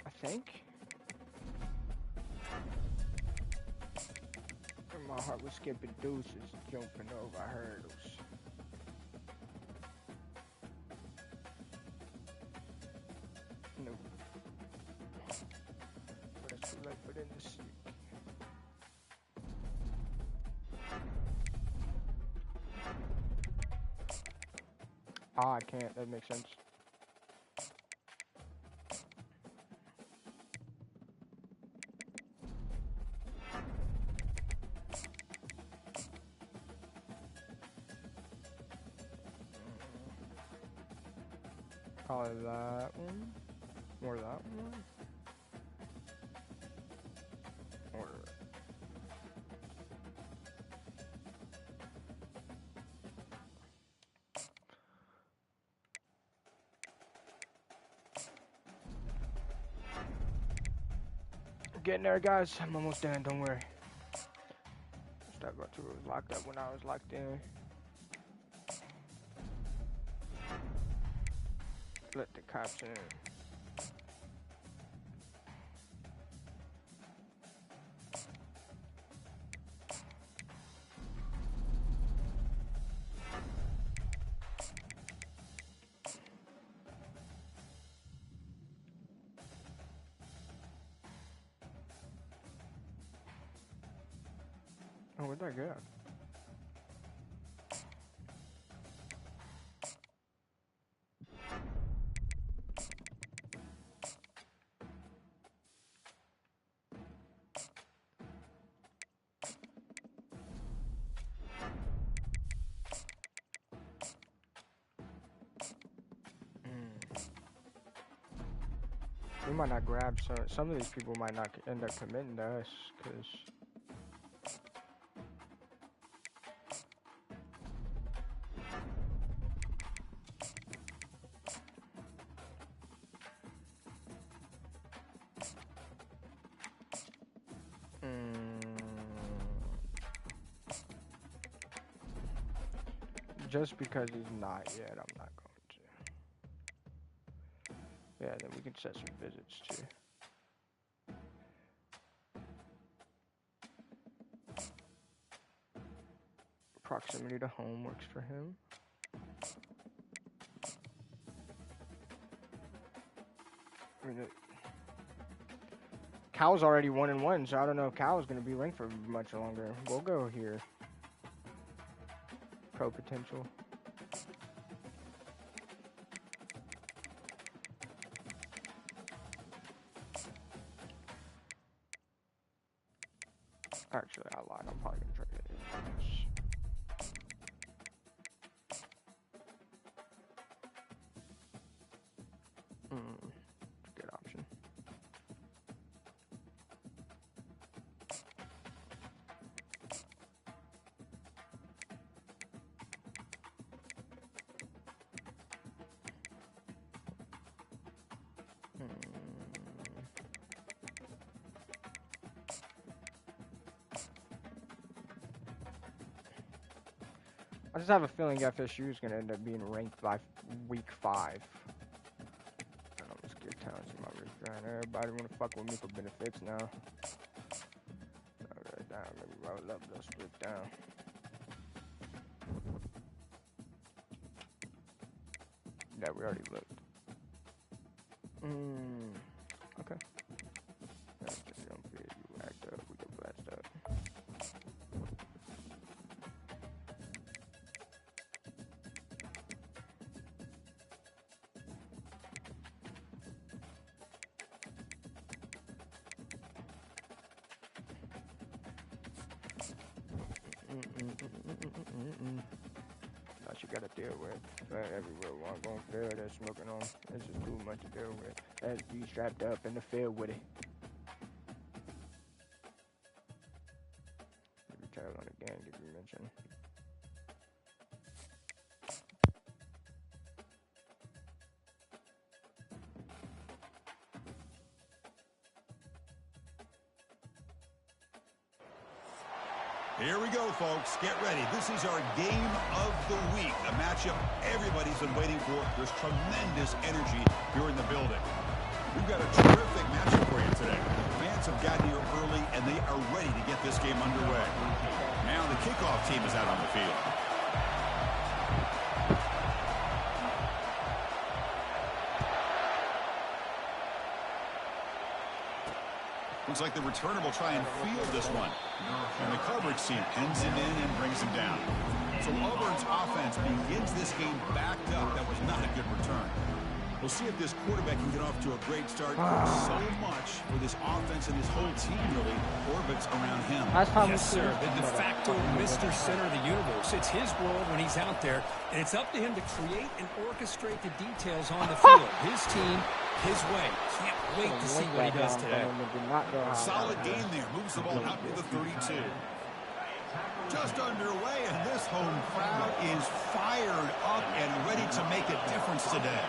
I think. And my heart was skipping deuces, jumping over hurdles. No. But it's too late for them to see. Ah, I can't. That makes sense. Probably that one. Or that one. Or getting there, guys. I'm almost done. Don't worry. Start going to was locked up when I was locked in. Let the cops in. Oh, where'd that go? We might not grab some of these people might not end up committing to us, because just because he's not yet, I'm not going to. Yeah, then we can set some visits too. Proximity to home works for him. I mean, Cal's already 1-1, so I don't know if Cal's going to be ranked for much longer. We'll go here. Pro potential. Actually, I lied. I'm probably gonna trade it. Good option. I just have a feeling FSU is going to end up being ranked by week 5. I'm just get talents in my wrist. Everybody want to fuck with me for benefits now. Okay, down. Let me roll up. Let's split down. Yeah, we already looked. Okay. That's just don't feel you act up. We can blast up. That you gotta deal with. But everywhere one gonna feel that smoking on. It's just too much to deal with. Let's be strapped up in the field with it. Maybe tell on the gang if you mention. Here we go, folks. Get ready. This is our game of the week, a matchup everybody's been waiting for. There's tremendous energy here in the building. We've got a terrific matchup for you today. Fans have gotten here early, and they are ready to get this game underway. Now the kickoff team is out on the field. Looks like the returner will try and field this one. And the coverage team pins him in and brings him down. So Auburn's offense begins this game backed up. That was not a good return. We'll see if this quarterback can get off to a great start. So much for this offense and this whole team really orbits around him. Yes, sir. The de facto Mr. Center of the universe. It's his world when he's out there, and it's up to him to create and orchestrate the details on the field. His team, his way. Can't wait to see what he does today. Solid game there. Moves the ball out to the 32. Just underway, and this home crowd is fired up and ready to make a difference today.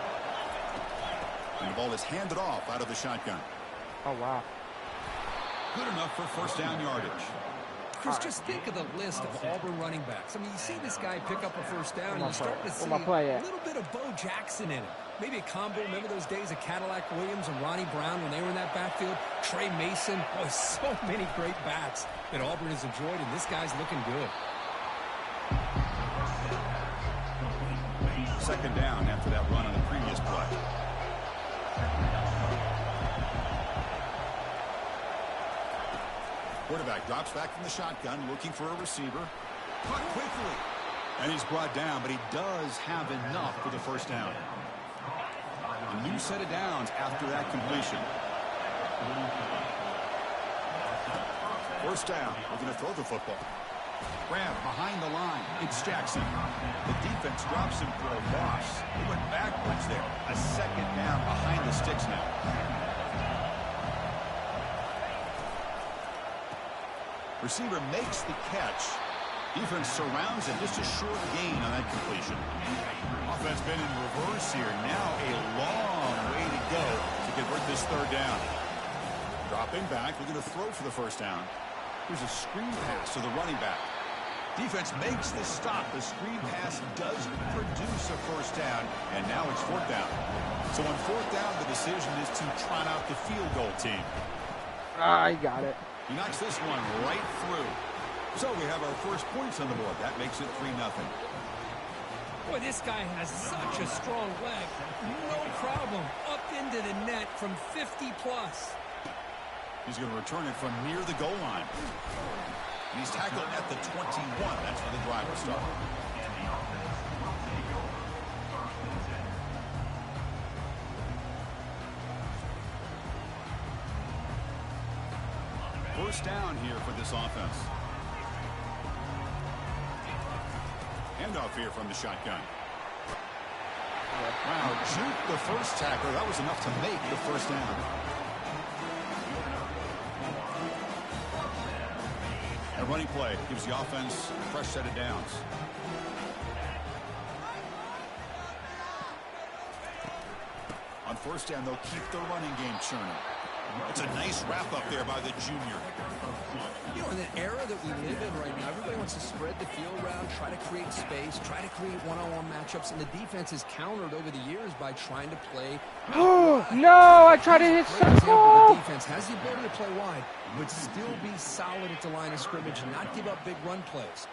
And the ball is handed off out of the shotgun. Oh, wow. Good enough for first down yardage. Chris, just think of the list of Auburn running backs. I mean, you see this guy pick up a first down, and you start to see a little bit of Bo Jackson in it. Maybe a combo. Remember those days of Cadillac Williams and Ronnie Brown when they were in that backfield? Trey Mason. Boy, so many great backs that Auburn has enjoyed, and this guy's looking good. Second down after that run on the previous play. Quarterback drops back from the shotgun, looking for a receiver. Caught quickly. And he's brought down, but he does have enough for the first down. A new set of downs after that completion. First down. We're going to throw the football. Grab behind the line. It's Jackson. The defense drops him for a loss. He went backwards there. A second down behind the sticks now. Receiver makes the catch. Defense surrounds him. Just a short gain on that completion. Offense been in reverse here. Now a long way to go to convert this third down. Dropping back. We're going to throw for the first down. Here's a screen pass to the running back. Defense makes the stop. The screen pass does produce a first down. And now it's fourth down. So on fourth down, the decision is to trot out the field goal team. I got it. He knocks this one right through. So we have our first points on the board. That makes it 3-0. Boy, this guy has such a strong leg. No problem. Up into the net from 50-plus. He's going to return it from near the goal line. And he's tackled at the 21. That's where the drive will start. first down here for this offense. Handoff here from the shotgun. Wow, juke the first tackler. That was enough to make the first down. A running play gives the offense a fresh set of downs. On first down, they'll keep the running game churning. It's a nice wrap up there by the junior. You know, in the era that we live in right now, everybody wants to spread the field around, try to create space, try to create one-on-one matchups, and the defense has countered over the years by trying to play. Oh, no, I tried to hit the defense has the ability to play wide, but still be solid at the line of scrimmage and not give up big run plays.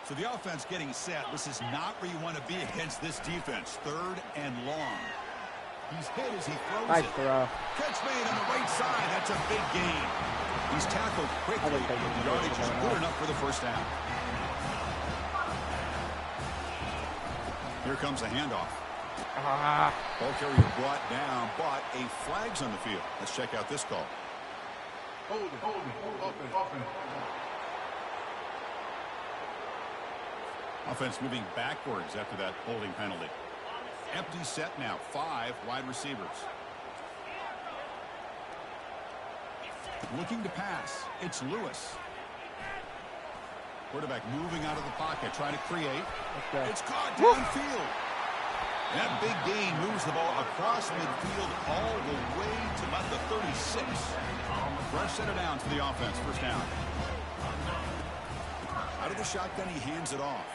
So the offense getting set. This is not where you want to be against this defense. 3rd and long. He's hit as he throws nice it. Throw. Catch made on the right side. That's a big gain. He's tackled quickly. The yardage is good enough for the first down. Here comes a handoff. Ball carrier brought down, but a flag's on the field. Let's check out this call. Hold it. Offense moving backwards after that holding penalty. Empty set now. 5 wide receivers. Looking to pass. It's Lewis. Quarterback moving out of the pocket, trying to create. Okay. It's caught downfield. That big gain moves the ball across midfield all the way to about the 36. Fresh set of downs for the offense. First down. Out of the shotgun, he hands it off.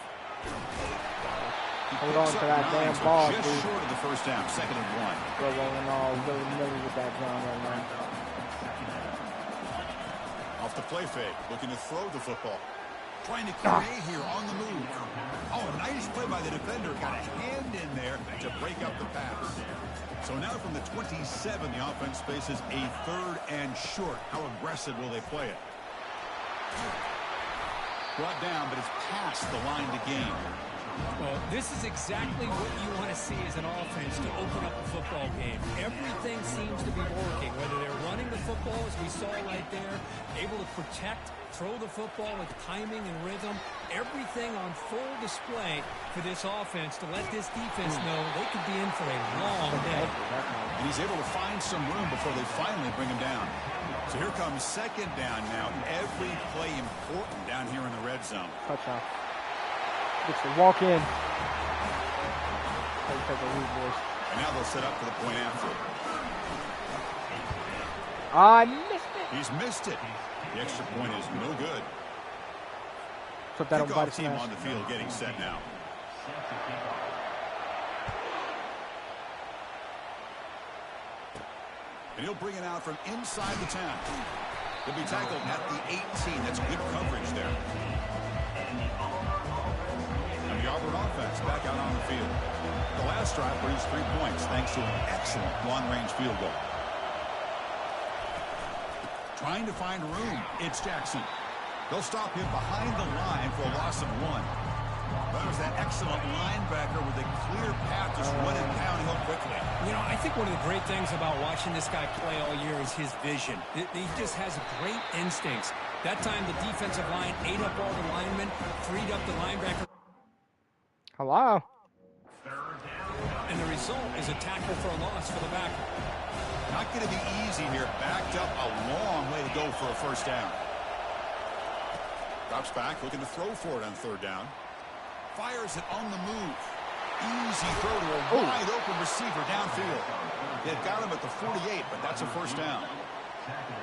Hold on to that damn ball, just dude. short of the first down. 2nd and 1. We're rolling all willy-nilly with that John right now. Off the play fake, looking to throw the football. Trying to create here on the move. Oh, nice play by the defender. Got a hand in there to break up the pass. So now from the 27, the offense faces a 3rd and short. How aggressive will they play it? Brought down, but it's past the line to gain. Well, this is exactly what you want to see as an offense to open up a football game. Everything seems to be working, whether they're running the football, as we saw right there, able to protect, throw the football with timing and rhythm. Everything on full display for this offense to let this defense know they could be in for a long day. And he's able to find some room before they finally bring him down. So here comes 2nd down now. Every play important down here in the red zone. Touchdown. It's the walk in. And now they'll set up for the point after. I missed it. He's missed it. The extra point is no good. Put that on Kickoff team on the field getting set now. And he'll bring it out from inside the 10. He'll be tackled at the 18. That's good coverage there. And the Auburn offense back out on the field. The last drive produced 3 points thanks to an excellent long-range field goal. Trying to find room. It's Jackson. They'll stop him behind the line for a loss of 1. That was that excellent linebacker with a clear path just running downhill quickly. You know, I think one of the great things about watching this guy play all year is his vision. He just has great instincts. That time the defensive line ate up all the linemen, freed up the linebacker. Hello. And the result is a tackle for a loss for the backer. Not going to be easy here. Backed up a long way to go for a first down. Drops back, looking to throw for it on 3rd down. Fires it on the move. Easy throw to a wide open receiver downfield. They've got him at the 48, but that's a first down.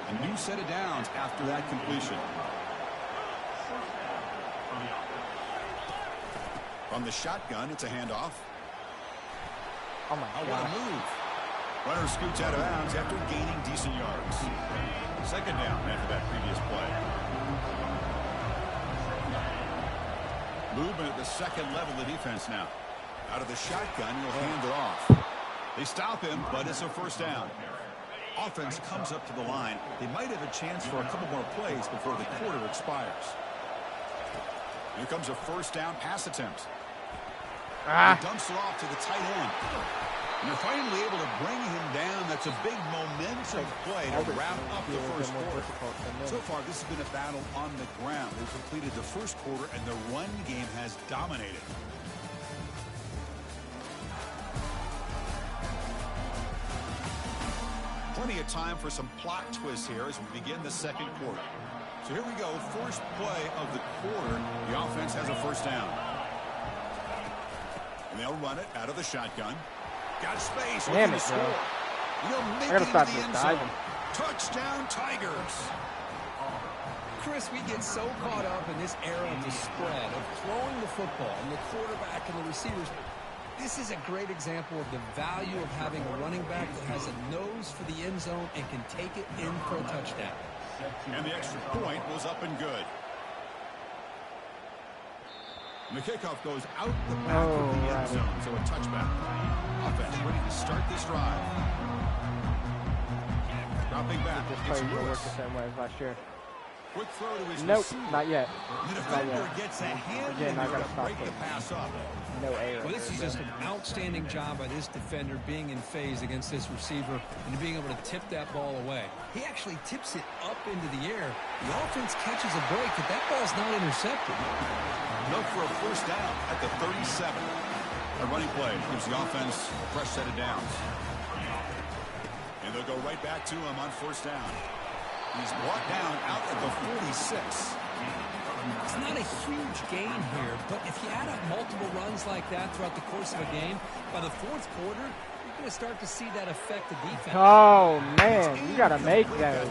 A new set of downs after that completion. From the shotgun, it's a handoff. Oh my What a God. move. Runner scoots out of bounds after gaining decent yards. 2nd down after that previous play. Movement at the 2nd level of the defense now. Out of the shotgun, he'll hand it off. They stop him, but it's a first down. Offense comes up to the line. They might have a chance for a couple more plays before the quarter expires. Here comes a first down pass attempt. He dumps it off to the tight end. And they're finally able to bring him down. That's a big momentum play to wrap up the first quarter. So far, this has been a battle on the ground. They've completed the first quarter, and the run game has dominated. Plenty of time for some plot twists here as we begin the second quarter. So here we go, first play of the quarter. The offense has a first down. And they'll run it out of the shotgun. Got space. Damn it, bro. I gotta stop this diving. Touchdown, Tigers. Chris, we get so caught up in this era of the spread, of throwing the football, and the quarterback and the receivers. This is a great example of the value of having a running back that has a nose for the end zone and can take it in for a touchdown. And the extra point was up and good. And the kickoff goes out the back of the end zone, so a touchback. Offense ready to start this drive. Dropping back. This play will work the same way as last year. Quick throw to his receiver. Not yet. The defender gets a hand in there to break the pass up. No error. Well, this is just an outstanding job by this defender being in phase against this receiver and being able to tip that ball away. He actually tips it up into the air. The offense catches a break, but that ball's not intercepted. Look for a first down at the 37. A running play gives the offense a fresh set of downs. And they'll go right back to him on first down. He's brought down out at the 46. It's not a huge gain here, but if you add up multiple runs like that throughout the course of a game, by the fourth quarter, you're going to start to see that affect the defense. Oh, man, you got to make that.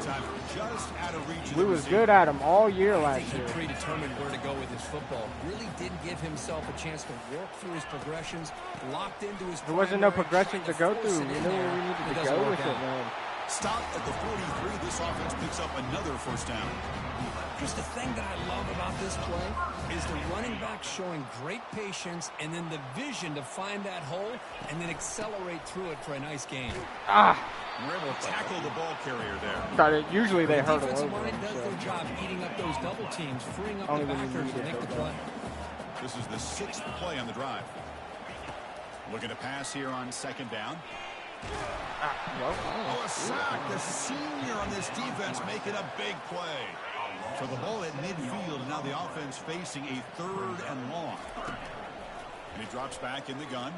We was good at him all year last year. He predetermined where to go with his football. Really didn't give himself a chance to work through his progressions, locked into his. There wasn't no progression to go through. We knew where we needed to go with it, man. Stop at the 43. This offense picks up another first down. Just the thing that I love about this play is the running back showing great patience and then the vision to find that hole and then accelerate through it for a nice gain. We're able to tackle the ball carrier there. Usually they hurdle over. The defensive line does their job eating up those double teams, freeing up the backers to make the play. This is the 6th play on the drive. Looking to pass here on second down. A sack. The senior on this defense making a big play. So the ball at midfield, and now the offense facing a 3rd and long. And he drops back in the gun.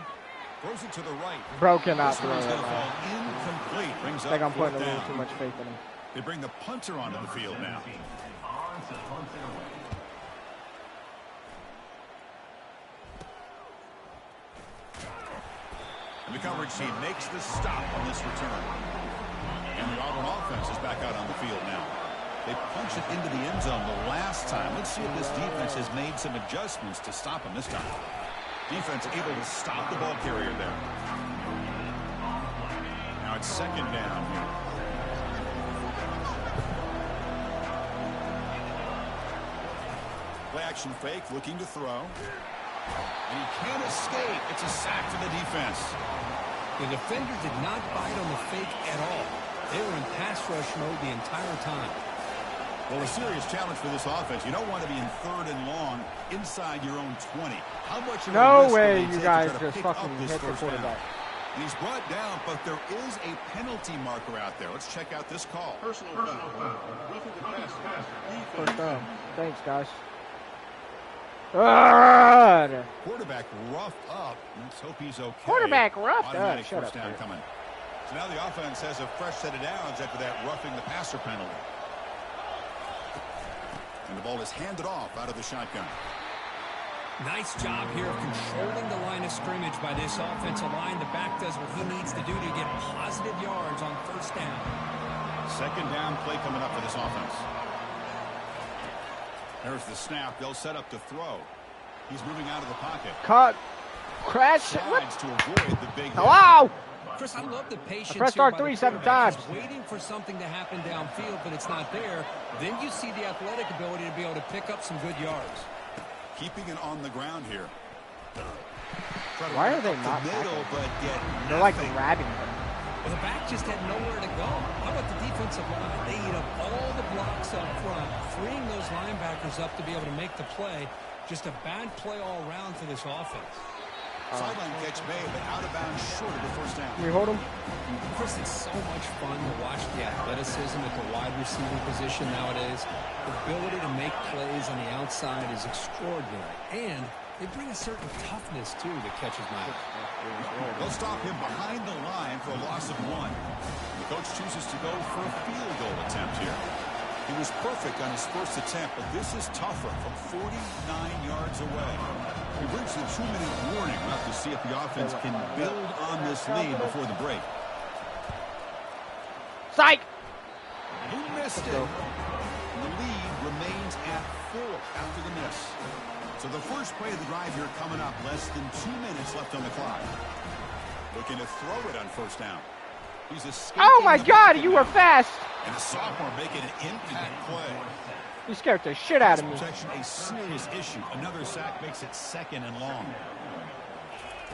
Throws it to the right. Bro cannot throw This it. one's going to fall incomplete. Brings I think up I'm putting a little down. too much faith in him. They bring the punter onto the field now. And the coverage team makes the stop on this return. And the Auburn offense is back out on the field now. They punched it into the end zone the last time. Let's see if this defense has made some adjustments to stop him this time. Defense able to stop the ball carrier there. Now it's second down here. Play action fake, looking to throw. And he can't escape. It's a sack for the defense. The defender did not bite on the fake at all. They were in pass rush mode the entire time. Well, a serious challenge for this offense. You don't want to be in 3rd and long inside your own 20. How much of a No risk way will they you take guys to try to just pick fucking up this hit the first down? quarterback. And he's brought down, but there is a penalty marker out there. Let's check out this call. Personal foul. Roughing the passer. First down. Thanks, guys. God. Quarterback roughed up. Let's hope he's okay. Quarterback roughed up. Automatic Shut first up, down dude. coming. So now the offense has a fresh set of downs after that roughing the passer penalty. And the ball is handed off out of the shotgun. Nice job here of controlling the line of scrimmage by this offensive line. The back does what he needs to do to get positive yards on first down. Second down play coming up for this offense. There's the snap. They'll set up to throw. He's moving out of the pocket. Cut. Crash. What? Slides to avoid the big hit. Hello? Chris, I love the patience. I pressed here by R3 the 7 quarterback. times. He's waiting for something to happen downfield, but it's not there. Then you see the athletic ability to be able to pick up some good yards. Keeping it on the ground here. Why are they not middle, tackling? but get They're like nothing. grabbing them. Well, the back just had nowhere to go. How about the defensive line? They eat up all the blocks up front, freeing those linebackers up to be able to make the play. Just a bad play all around for this offense. Sideline catch made, but out of bounds short of the first down. Can we hold him? Chris, it's so much fun to watch the athleticism at the wide receiver position nowadays. The ability to make plays on the outside is extraordinary. And they bring a certain toughness, too, that catches my eye. They'll stop him behind the line for a loss of 1. The coach chooses to go for a field goal attempt here. He was perfect on his first attempt, but this is tougher from 49 yards away. He brings the 2-minute warning. We'll have to see if the offense can build on this lead before the break. Psych! He missed it. The lead remains at 4 after the miss. So the first play of the drive here coming up. Less than 2 minutes left on the clock. Looking to throw it on first down. He's escaping. Oh my God, you were fast. And a sophomore making an impact play. You scared the shit out of me. Protection, a serious issue. Another sack makes it 2nd and long.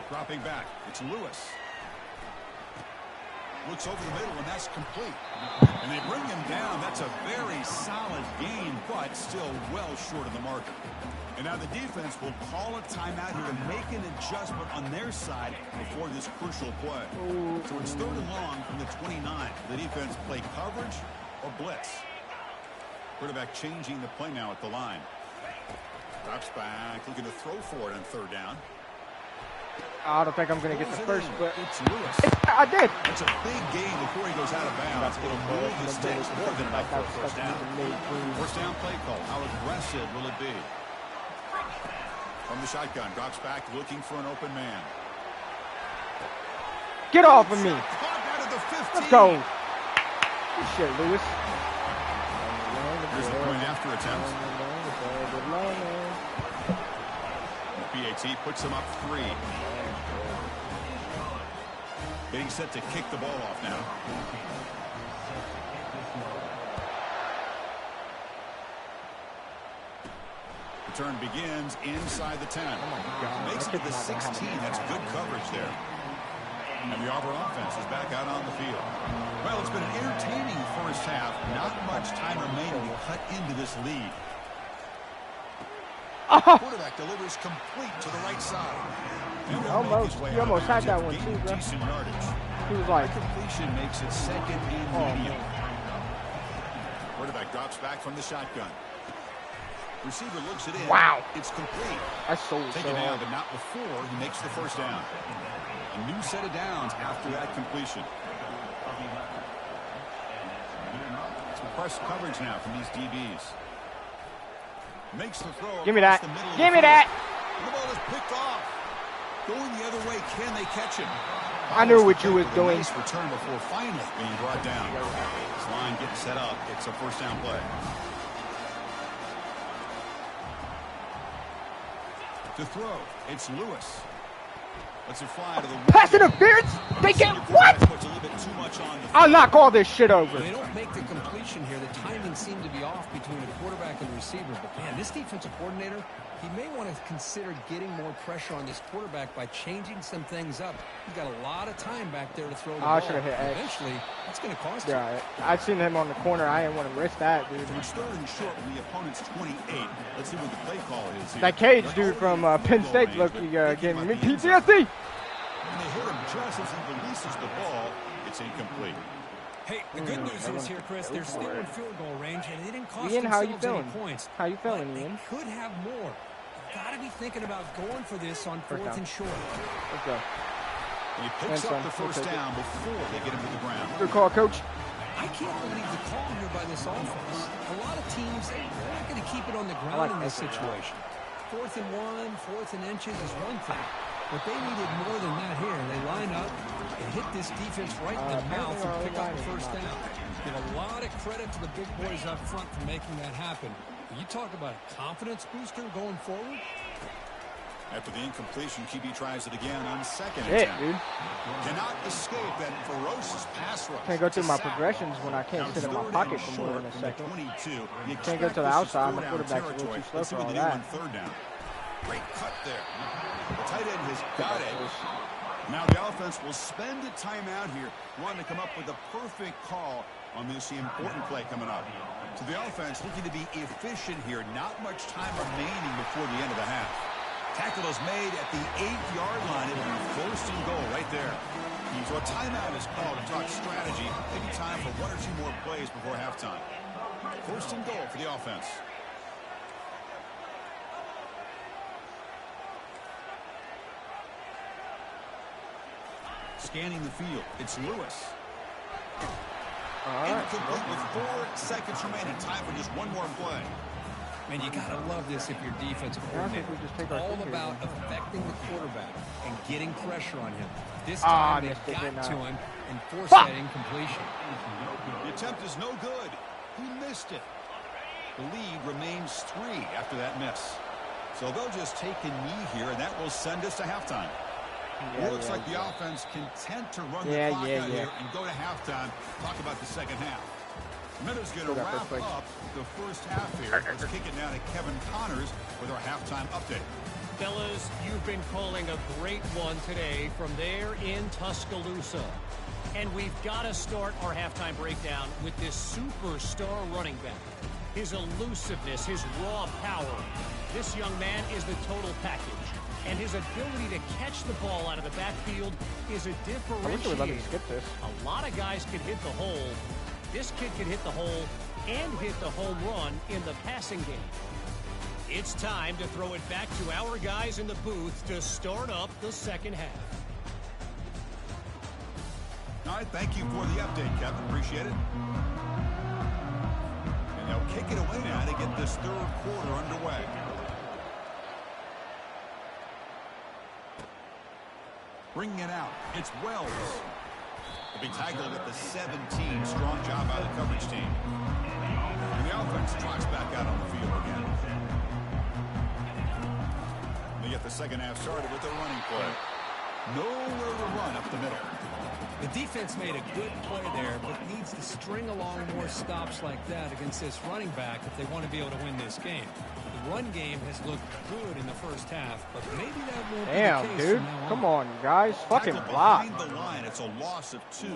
Dropping back, it's Lewis. Looks over the middle, and that's complete. And they bring him down. That's a very solid gain, but still well short of the marker. And now the defense will call a timeout here to make an adjustment on their side before this crucial play. So it's 3rd and long from the 29. The defense play coverage or blitz. Quarterback changing the play now at the line. Drops back, looking to throw for it on 3rd down. I don't think I'm going to get the first, but it's Lewis. I did. It's a big gain before he goes out of bounds. It'll move the sticks more than enough for a first down. First down play call. How aggressive will it be? From the shotgun, drops back, looking for an open man. Get off of me. Out of the 15. Let's go. Good shit, Lewis. Here's the point after attempt. PAT puts him up 3. Getting set to kick the ball off now. Return begins inside the 10. Makes it to the 16. That's good coverage there. And the Auburn offense is back out on the field. Well, it's been an entertaining first half. Not much time remaining to cut into this lead. Quarterback delivers complete to the right side. He almost had that one too, bro. He was like, completion makes it 2nd and medium. Quarterback drops back from the shotgun. Receiver looks it in. Wow. It's complete. I sold Take it down, but not before he makes the first down. A new set of downs after that completion. Some press coverage now from these DBs. Makes the throw. Give me that. Give me that. The ball is picked off. Going the other way, can they catch him? I knew what you was doing. Nice return before finally being brought down. This line getting set up. It's a first down play. To throw, it's Lewis. Lets it fly to the pass interference. They get what? I'll knock all this shit over. They don't make the completion here. The timing seemed to be off between the quarterback and the receiver. But man, this defensive coordinator, he may want to consider getting more pressure on this quarterback by changing some things up. He's got a lot of time back there to throw the ball. I should have hit X. Eventually, that's going to cost you. Yeah, I've seen him on the corner. I didn't want to risk that, dude. So it's 3rd and short with the opponent's 28. Let's see what the play call is here. That Cage dude from Penn State, look, he gave me PTSD. And they hit him just as he releases the ball. It's incomplete. Hey, the good news is here, Chris, they're still in field goal range, and they didn't cost Ian, how you themselves feeling? any points. How you feeling, But Ian? they could have more. Got to be thinking about going for this on 4th and short. Let's go. He picks up the first down before they get him to the ground. Good call, Coach. I can't believe the call here by this offense. A lot of teams, they're not going to keep it on the ground in this situation. 4th and 1, 4th and inches is one thing. But they needed more than that here. They line up and hit this defense right in the mouth and pick up the first down. Give a lot of credit to the big boys up front for making that happen. You talk about a confidence booster going forward. After the incompletion, QB tries it again on 2nd Shit, attempt. dude. Cannot escape that ferocious pass rush. Can't go through my progressions when I can't sit in my pocket for more than a second. Can't go to the outside. My quarterback's a little too slow for all that. Great cut there. The tight end has got it. Now the offense will spend a timeout here, wanting to come up with a perfect call on this important play coming up. So the offense looking to be efficient here. Not much time remaining before the end of the half. Tackle tackle is made at the 8-yard line. It'll be first and goal right there. So a timeout is called to talk strategy. Maybe time for 1 or 2 more plays before halftime. First and goal for the offense. Scanning the field. It's Lewis. Incomplete with 4 seconds remaining. Time for just one more play. Man, you got to love this if you're defensive coordinator. All about affecting the quarterback and getting pressure on him. This time they got to him and forced that incompletion. The attempt is no good. He missed it. The lead remains 3 after that miss. So they'll just take a knee here, and that will send us to halftime. Looks like the offense content to run the clock out here and go to halftime. Talk about the second half. Miller's going to wrap up the first half here. Let's kick it down to Kevin Connors with our halftime update. Fellas, you've been calling a great one today from there in Tuscaloosa. And we've got to start our halftime breakdown with this superstar running back. His elusiveness, his raw power. This young man is the total package. And his ability to catch the ball out of the backfield is a differentiator. A lot of guys could hit the hole. This kid could hit the hole and hit the home run in the passing game. It's time to throw it back to our guys in the booth to start up the second half. All right, thank you for the update, Kevin. Appreciate it. And they'll kick it away now to get this third quarter underway. Bringing it out, it's Wells. He'll be tackled at the 17. Strong job by the coverage team. And the offense trots back out on the field again. They get the second half started with a running play. Nowhere to run up the middle. The defense made a good play there, but needs to string along more stops like that against this running back if they want to be able to win this game. The run game has looked good in the first half, but maybe that won't be the case. Dude. Come on, guys. Fucking block. Behind the line, it's a loss of 2.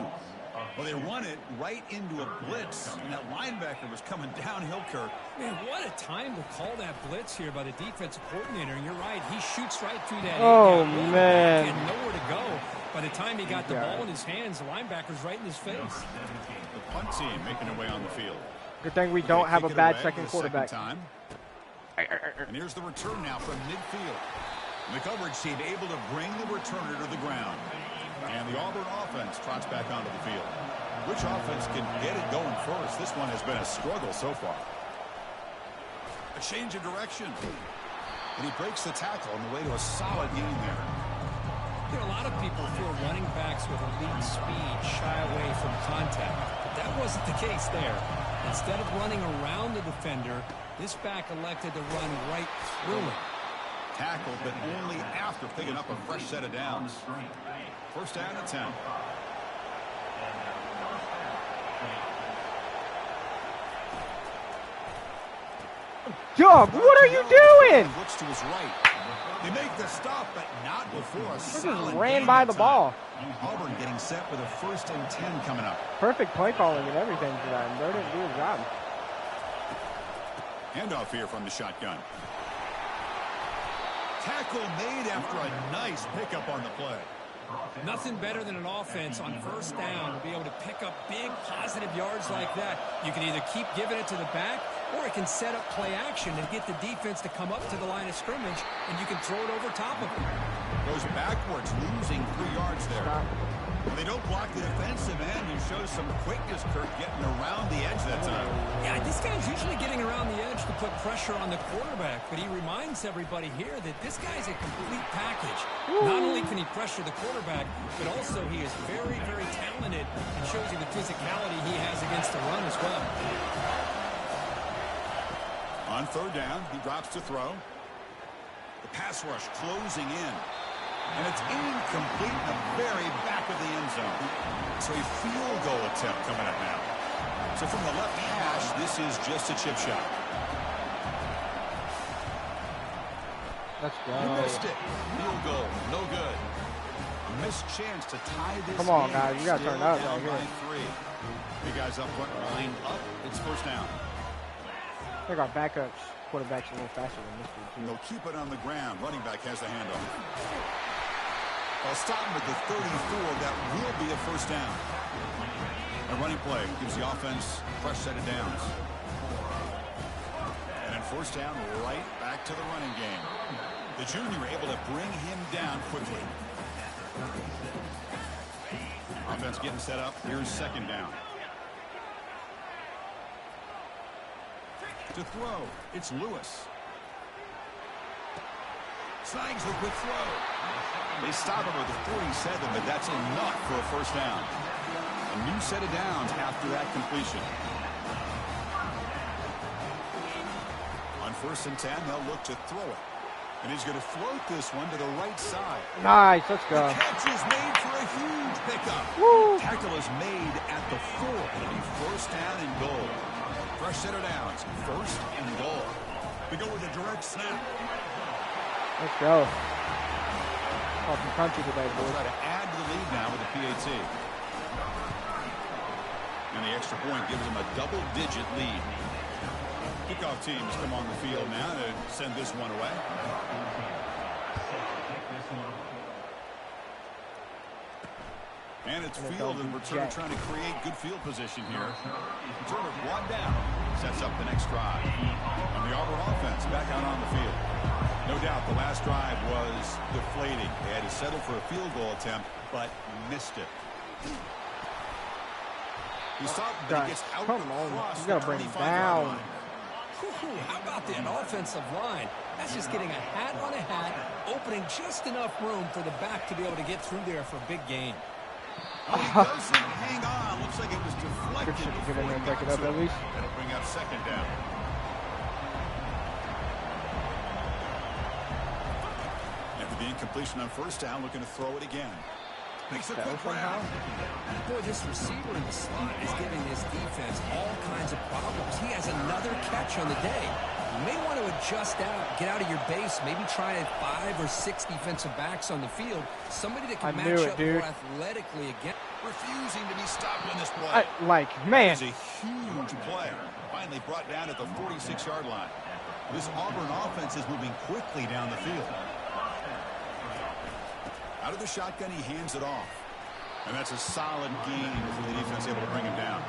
Well, they run it right into a blitz, and that linebacker was coming downhill, Kirk. Man, what a time to call that blitz here by the defensive coordinator. And you're right, he shoots right through that. Oh, man. He had nowhere to go. By the time he got the ball in his hands, the linebacker's right in his face. The punt team making their way on the field. Good thing we don't have a bad second quarterback. And here's the return now from midfield. The coverage team able to bring the returner to the ground. And the Auburn offense trots back onto the field. Which offense can get it going first? This one has been a struggle so far. A change of direction. And he breaks the tackle on the way to a solid gain there. You know, a lot of people feel running backs with elite speed shy away from contact. But that wasn't the case there. Instead of running around the defender, this back elected to run right through him. Tackled, but only after picking up a fresh set of downs. First down and 10. Doug, what are you doing? Looks to his right. They make the stop, but not before a solid just ran by the ball. Auburn getting set with a first and 10 coming up. Perfect play calling and everything for that. And they didn't do his job. Handoff here from the shotgun. Tackle made after a nice pickup on the play. Nothing better than an offense on first down to be able to pick up big positive yards like that. You can either keep giving it to the back, or it can set up play action and get the defense to come up to the line of scrimmage, and you can throw it over top of them. Goes backwards, losing 3 yards there. They don't block the defensive end and show some quickness, Kirk, getting around the edge that time. Yeah, this guy's usually getting around the edge to put pressure on the quarterback, but he reminds everybody here that this guy's a complete package. Not only can he pressure the quarterback, but also he is very, very talented and shows you the physicality he has against the run as well. On third down, he drops to throw. The pass rush closing in. And it's incomplete in the very back of the end zone. So a field goal attempt coming up now. So from the left hash, this is just a chip shot. Let's go. You missed it. Field goal, no good. A missed chance to tie this. Come on, game. guys. You got to turn that right Down here. by 3. You guys up front, line up. It's first down. I think our quarterback's a little faster than this dude. They'll keep it on the ground. Running back has the handoff. I'll stop him at the 34. That will be a first down. A running play gives the offense a fresh set of downs. And then first down, right back to the running game. The junior able to bring him down quickly. Offense getting set up. Here's second down. To throw, it's Lewis. Snags the quick throw. They stop him with the 47, but that's enough for a first down. A new set of downs after that completion. On 1st and 10, they'll look to throw it. And he's going to float this one to the right side. Nice, let's go. The catch is made for a huge pickup. Woo. Tackle is made at the 4. It'll be first down and goal. Fresh set of downs, 1st and goal. We go with a direct snap. Let's go. Talking country today, We'll boys. try to add to the lead now with a PAT. And the extra point gives them a double-digit lead. Kickoff teams come on the field now to send this one away. And it's field and return trying to create good field position here. Returner one down. Sets up the next drive. And the Auburn offense back out on the field. No doubt the last drive was deflating. They had to settle for a field goal attempt, but missed it. He stopped, but he gets out across you gotta bring him down. How about that offensive line? That's just getting a hat on a hat, opening just enough room for the back to be able to get through there for a big gain. Oh, he doesn't hang on. Looks like it was deflected. Get in there and break it up at least. That'll bring up second down. After the incompletion on first down, looking to throw it again. Makes a quick grab. Boy, this receiver in the slot is giving this defense all kinds of problems. He has another catch on the day. You may want to adjust out, get out of your base, maybe try 5 or 6 defensive backs on the field. Somebody that can match up more athletically again. Refusing to be stopped on this play. Man. It's a huge play. Finally brought down at the 46-yard line. This Auburn offense is moving quickly down the field. Out of the shotgun, he hands it off. And that's a solid gain for the defense able to bring him down.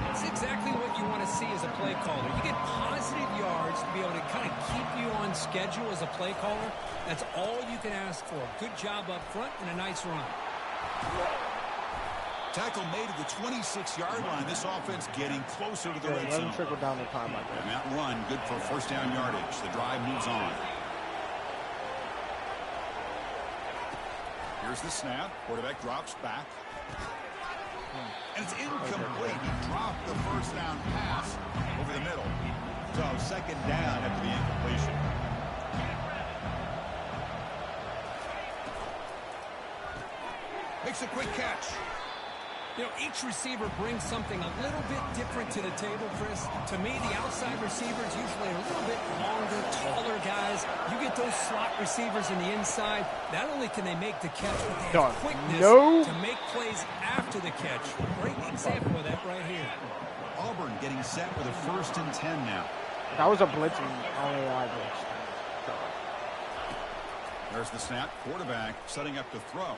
It's exactly what you want to see as a play caller. You get positive yards to be able to kind of keep you on schedule as a play caller. That's all you can ask for. Good job up front and a nice run. Tackle made at the 26-yard line. This offense getting closer to the red zone. Trickle down the time like that. And that run, good for first down yardage. The drive moves on. Here's the snap. Quarterback drops back. And it's incomplete. He dropped the first down pass over the middle. So second down after the incompletion. Makes a quick catch. You know, each receiver brings something a little bit different to the table, Chris. To me, the outside receivers usually are a little bit longer, taller guys. You get those slot receivers in the inside, not only can they make the catch, but they have quickness to make plays after the catch. Great example of that right here. Auburn getting set with a 1st and 10 now. That was a blitzing only blitz. There's the snap. Quarterback setting up to throw.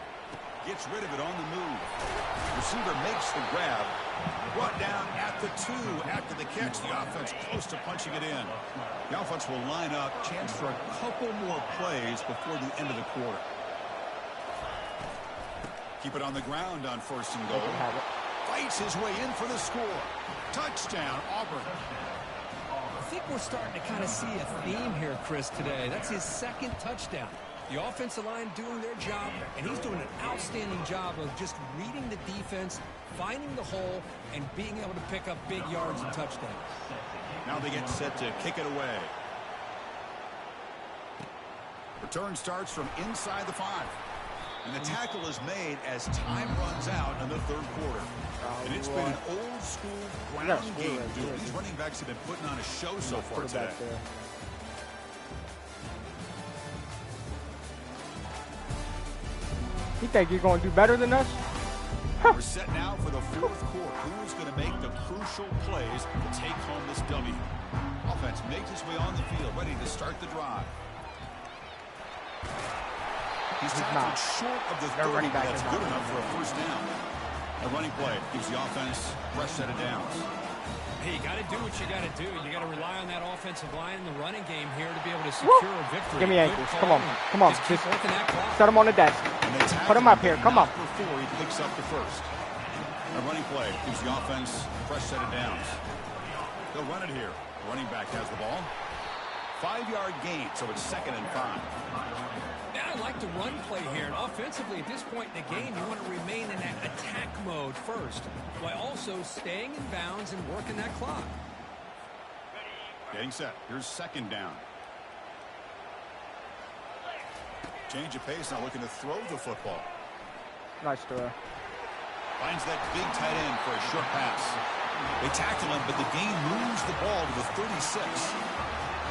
Gets rid of it on the move. Receiver makes the grab. Brought down at the 2 after the catch. The offense close to punching it in. The offense will line up. Chance for a couple more plays before the end of the quarter. Keep it on the ground on 1st and goal. Fights his way in for the score. Touchdown, Auburn. I think we're starting to kind of see a theme here, Chris, today. That's his 2nd touchdown. The offensive line doing their job, and he's doing an outstanding job of just reading the defense, finding the hole, and being able to pick up big yards and touchdowns. Now they get set to kick it away. Return starts from inside the 5. And the tackle is made as time runs out in the 3rd quarter. And it's been an old-school ground game, dude. These running backs have been putting on a show so far today. You think you're going to do better than us? We're set now for the 4th quarter. Who's going to make the crucial plays to take home this W? Offense makes its way on the field, ready to start the drive. He's tackled short of the 30, but that's good enough for a first down. A running play gives the offense a fresh set of downs. Hey, you got to do what you got to do. You got to rely on that offensive line in the running game here to be able to secure a victory. Give me ankles. Come on. Come on. Just keep working that clock. Set him on the desk. Put him up here. Come on. Before he picks up the first. A running play gives the offense a fresh set of downs. They'll run it here. The running back has the ball. 5-yard gain, so it's 2nd and 5. Yeah, I like the run play here. And offensively, at this point in the game, you want to remain in that attack mode first, while also staying in bounds and working that clock. Getting set. Here's 2nd down. Change of pace, now looking to throw the football. Nice throw. Finds that big tight end for a short pass. They tackle him, but the game moves the ball to the 36.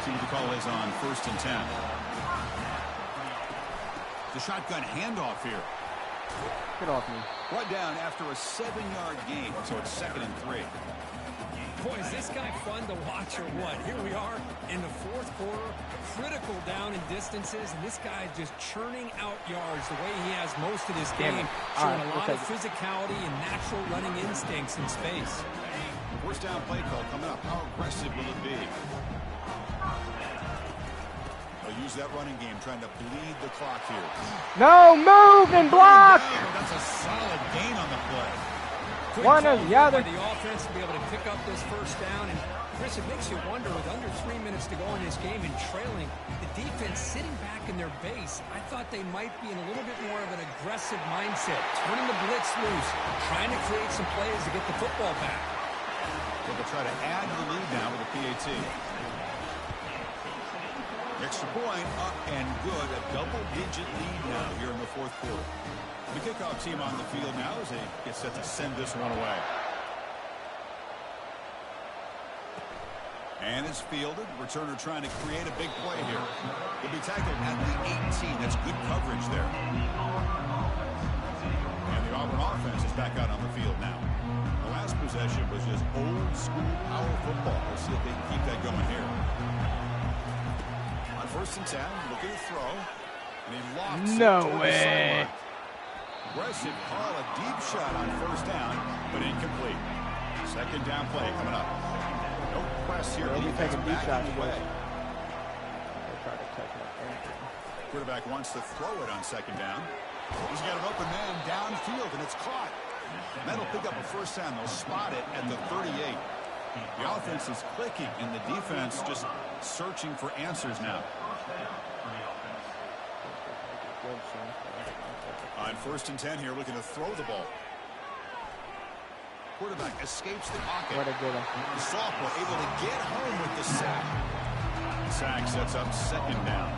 See what the call is on 1st and 10. The shotgun handoff here. Get off me. Brought down after a 7-yard gain, so it's 2nd and 3. Boy, is this guy fun to watch or what? Here we are in the 4th quarter, critical down in distances, and this guy is just churning out yards the way he has most of this game, showing a lot of physicality and natural running instincts in space. First down play call coming up. How aggressive will it be? They'll use that running game, trying to bleed the clock here. No, move and block. That's a solid gain on the play. One or the other. The offense to be able to pick up this first down. And Chris, it makes you wonder, with under 3 minutes to go in this game and trailing, the defense sitting back in their base, I thought they might be in a little bit more of an aggressive mindset, turning the blitz loose, trying to create some plays to get the football back. They'll try to add to the lead now with a PAT. Extra point, up and good. A double-digit lead now here in the 4th quarter. The kickoff team on the field now as they get set to send this one away. And it's fielded. Returner trying to create a big play here. He'll be tackled at the 18. That's good coverage there. And the Auburn offense is back out on the field now. The last possession was just old-school power football. We'll see if they can keep that going here. On 1st and 10, looking to throw. And he lofts No way. Aggressive call, a deep shot on 1st down, but incomplete. 2nd down play coming up. No press here. Defense back in the way. Quarterback wants to throw it on 2nd down. He's got an open man downfield, and it's caught. And that'll pick up a first down. They'll spot it at the 38. The offense is clicking, and the defense just searching for answers now. On 1st and 10 here, looking to throw the ball. Quarterback escapes the pocket. What a good one. The sophomore able to get home with the sack. The sack sets up 2nd down.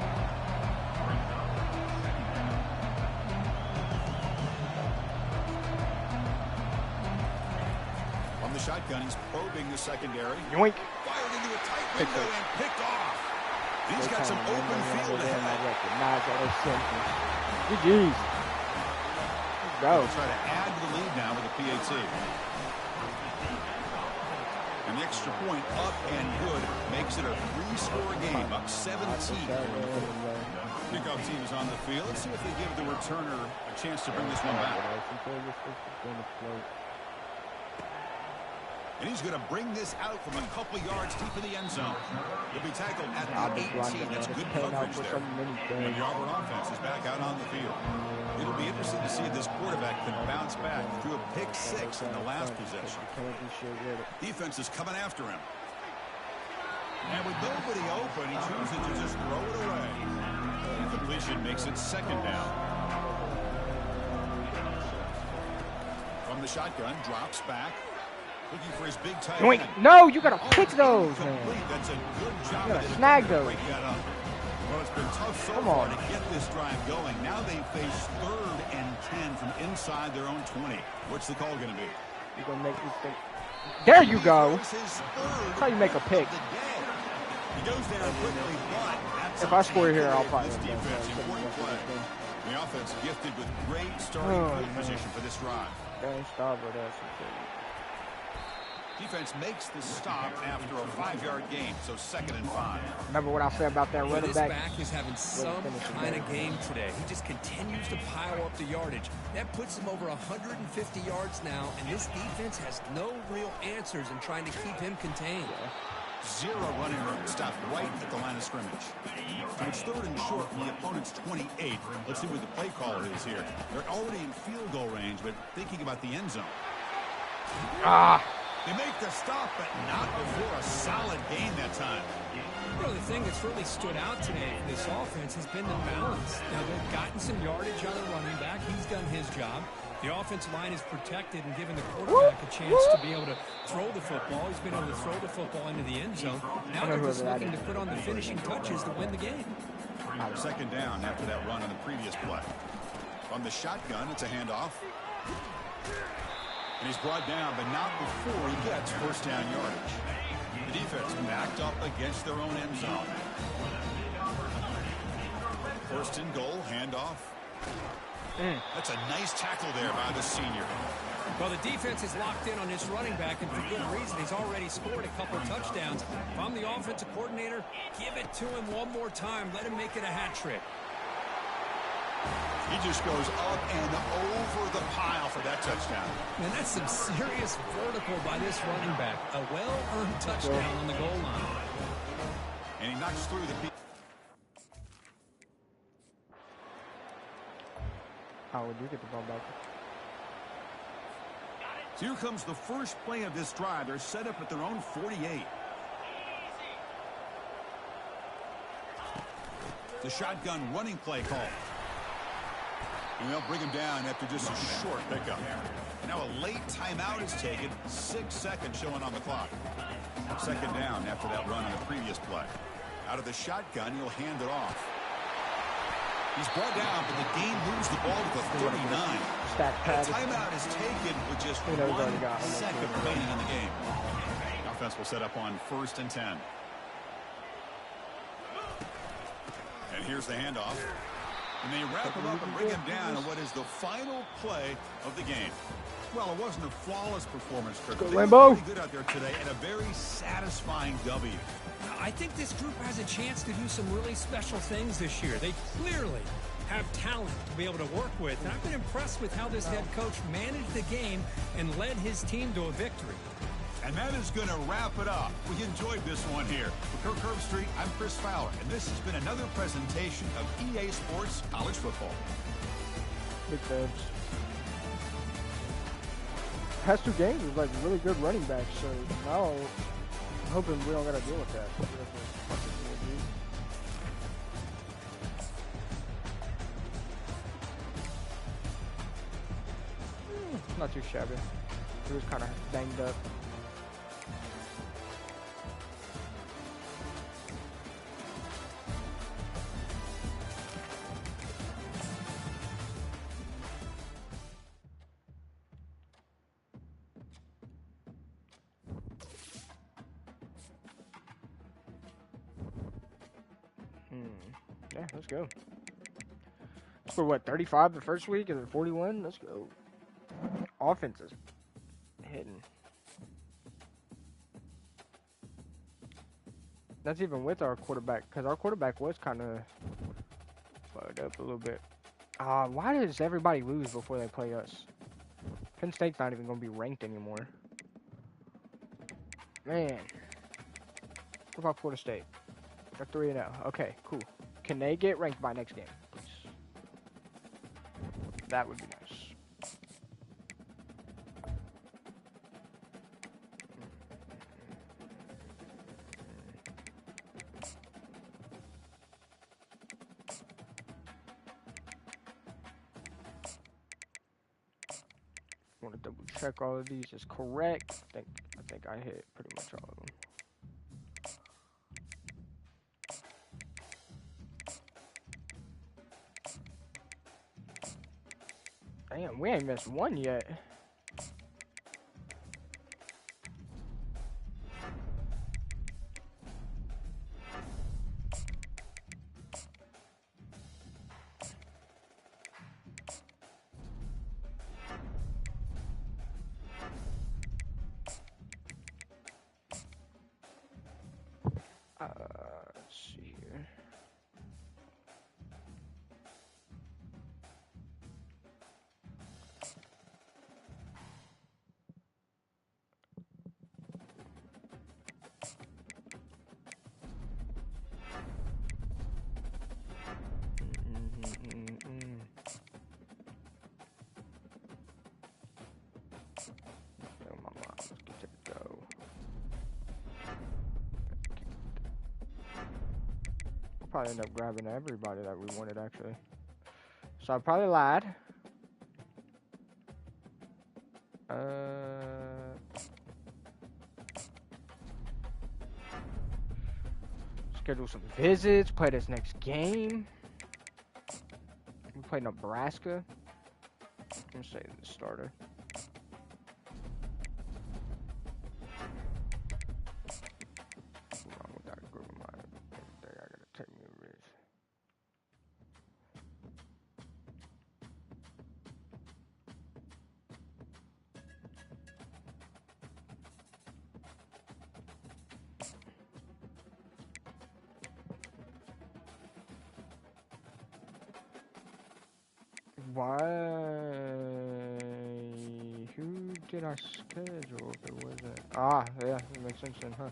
From the shotgun, he's probing the secondary. Yoink. Fired into a tight window and picked off. He's got some open field ahead. GG's. Go. We'll try to add to the lead now with a PAT. And the extra point up and good makes it a 3-score game, up 17. Kickoff team is on the field. Let's see if they give the returner a chance to bring this one back. And he's going to bring this out from a couple yards deep in the end zone. He'll be tackled at the 18. That's good coverage there. And the Auburn offense is back out on the field. It'll be interesting to see if this quarterback can bounce back through a pick 6 in the last possession. Defense is coming after him. And with nobody open, he chooses to just throw it away. Completion makes it 2nd down. From the shotgun, drops back. Looking for his big tight end. No, you gotta pick those, man. That's a good job. You gotta snag those. Well, it's been tough so far to get this drive going. Now they face 3rd and 10 from inside their own 20. What's the call going to be? You're gonna make this thing. There you go. That's how you make a pick. He goes down quickly, but if I score here, I'll probably this defense important play. The offense gifted with great starting field position for this drive. Defense makes the stop after a 5-yard gain, so 2nd and 5. Remember what I said about that running This back? back is having some kind of game today. He just continues to pile up the yardage. That puts him over 150 yards now, and this defense has no real answers in trying to keep him contained. Zero running room. Stopped right at the line of scrimmage. So it's 3rd and short from the opponent's 28. Let's see what the play caller is here. They're already in field goal range, but thinking about the end zone. They make the stop, but not before a solid gain that time. You know, the thing that's really stood out today for this offense has been the balance. Now, they've gotten some yardage on the running back. He's done his job. The offensive line is protected and given the quarterback a chance to be able to throw the football. He's been able to throw the football into the end zone. Now they're just looking to put on the finishing touches to win the game. 2nd down after that run on the previous play. From the shotgun, it's a handoff. And he's brought down, but not before he gets 1st down yardage. The defense backed up against their own end zone. 1st and goal, handoff. That's a nice tackle there by the senior. Well, the defense is locked in on this running back, and for good reason. He's already scored a couple touchdowns. If I'm the offensive coordinator, give it to him one more time. Let him make it a hat trick. He just goes up and over the pile for that touchdown. Man, that's some serious vertical by this running back. A well-earned touchdown on the goal line. And he knocks through the... How would you get the ball back? So here comes the first play of this drive. They're set up at their own 48. The shotgun running play call. And they'll bring him down after just a short pickup. Now a late timeout is taken. 6 seconds showing on the clock. 2nd down after that run on the previous play. Out of the shotgun, he'll hand it off. He's brought down, but the game moves the ball to the 39. The timeout is taken with just 1 second remaining in the game. The offense will set up on 1st and 10. And here's the handoff. And they wrap him up and bring him down on what is the final play of the game. Well, it wasn't a flawless performance, Kirk. They were pretty good out there today and a very satisfying W. I think this group has a chance to do some really special things this year. They clearly have talent to be able to work with. And I've been impressed with how this head coach managed the game and led his team to a victory. And that is going to wrap it up. We enjoyed this one here. For Kirk Herbstreit, I'm Chris Fowler, and this has been another presentation of EA Sports College Football. Big Fabs. Past 2 games was like really good running backs, so now I'm hoping we don't got to deal with that. Not too shabby. He was kind of banged up. Yeah, let's go. For what, 35 the first week and then 41? Let's go. Offense is hitting. That's even with our quarterback, because our quarterback was kind of bugged up a little bit. Why does everybody lose before they play us? Penn State's not even going to be ranked anymore. Man. What about Florida State? They're 3-0. Okay, cool. Can they get ranked by next game, please? That would be nice. I want to double check all of these is correct. I think I hit pretty much all of them. Damn, we ain't missed one yet. probably end up grabbing everybody that we wanted, actually. So I probably lied. Schedule some visits, play this next game. We play Nebraska. I'm gonna say the starter. Come on, without a group of mine. I gotta take me a risk. Why? Who did I schedule if it wasn't? Ah, yeah, it makes sense then, huh? I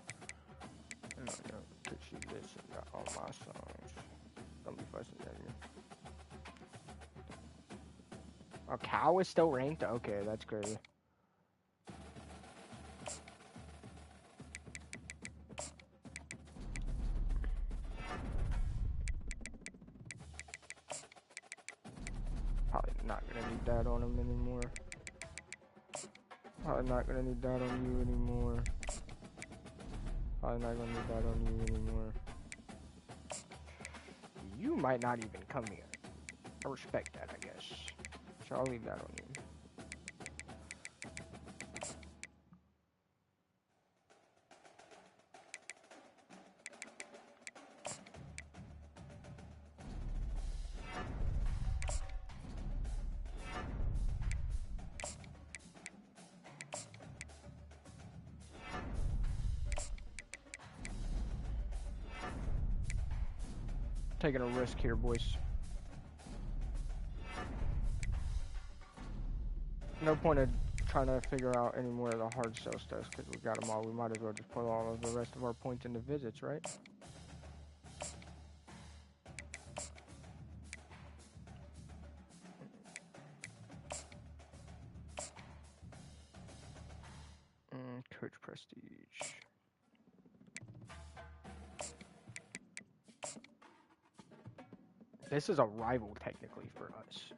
don't know. Could she listen to all my songs? Don't be fussing at me. Oh, Cal is still ranked? Okay, that's crazy. Probably not gonna need that on him anymore. Probably not gonna need that on you anymore. Probably not gonna need that on you anymore. You might not even come here. I respect that, I guess. So I'll leave that on you. Taking a risk here, boys. No point in trying to figure out any more of the hard sell stuff because we got them all. We might as well just put all of the rest of our points into visits, right? Coach prestige. This is a rival technically for us.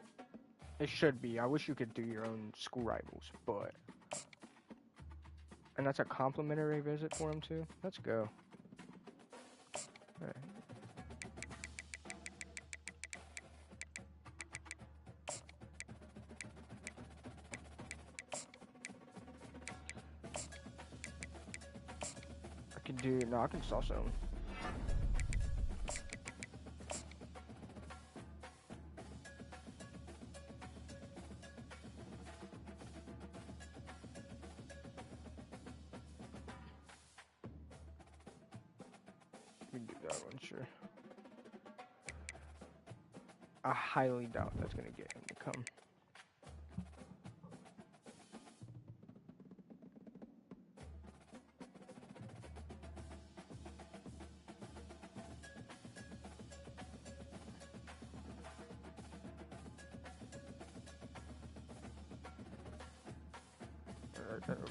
It should be. I wish you could do your own school rivals, but... And that's a complimentary visit for him too? Let's go. Okay. I can do... No, I can salsa him. We can do that one, sure. I highly doubt that's gonna get him to come.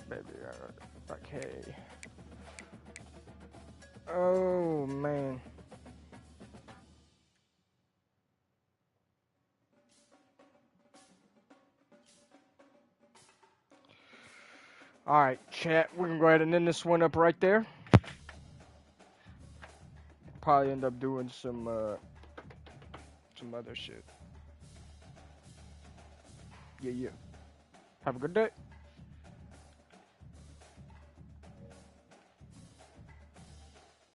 Baby, okay. Oh man. Alright, chat, we can go ahead and end this one up right there. Probably end up doing some other shit. Yeah. Have a good day.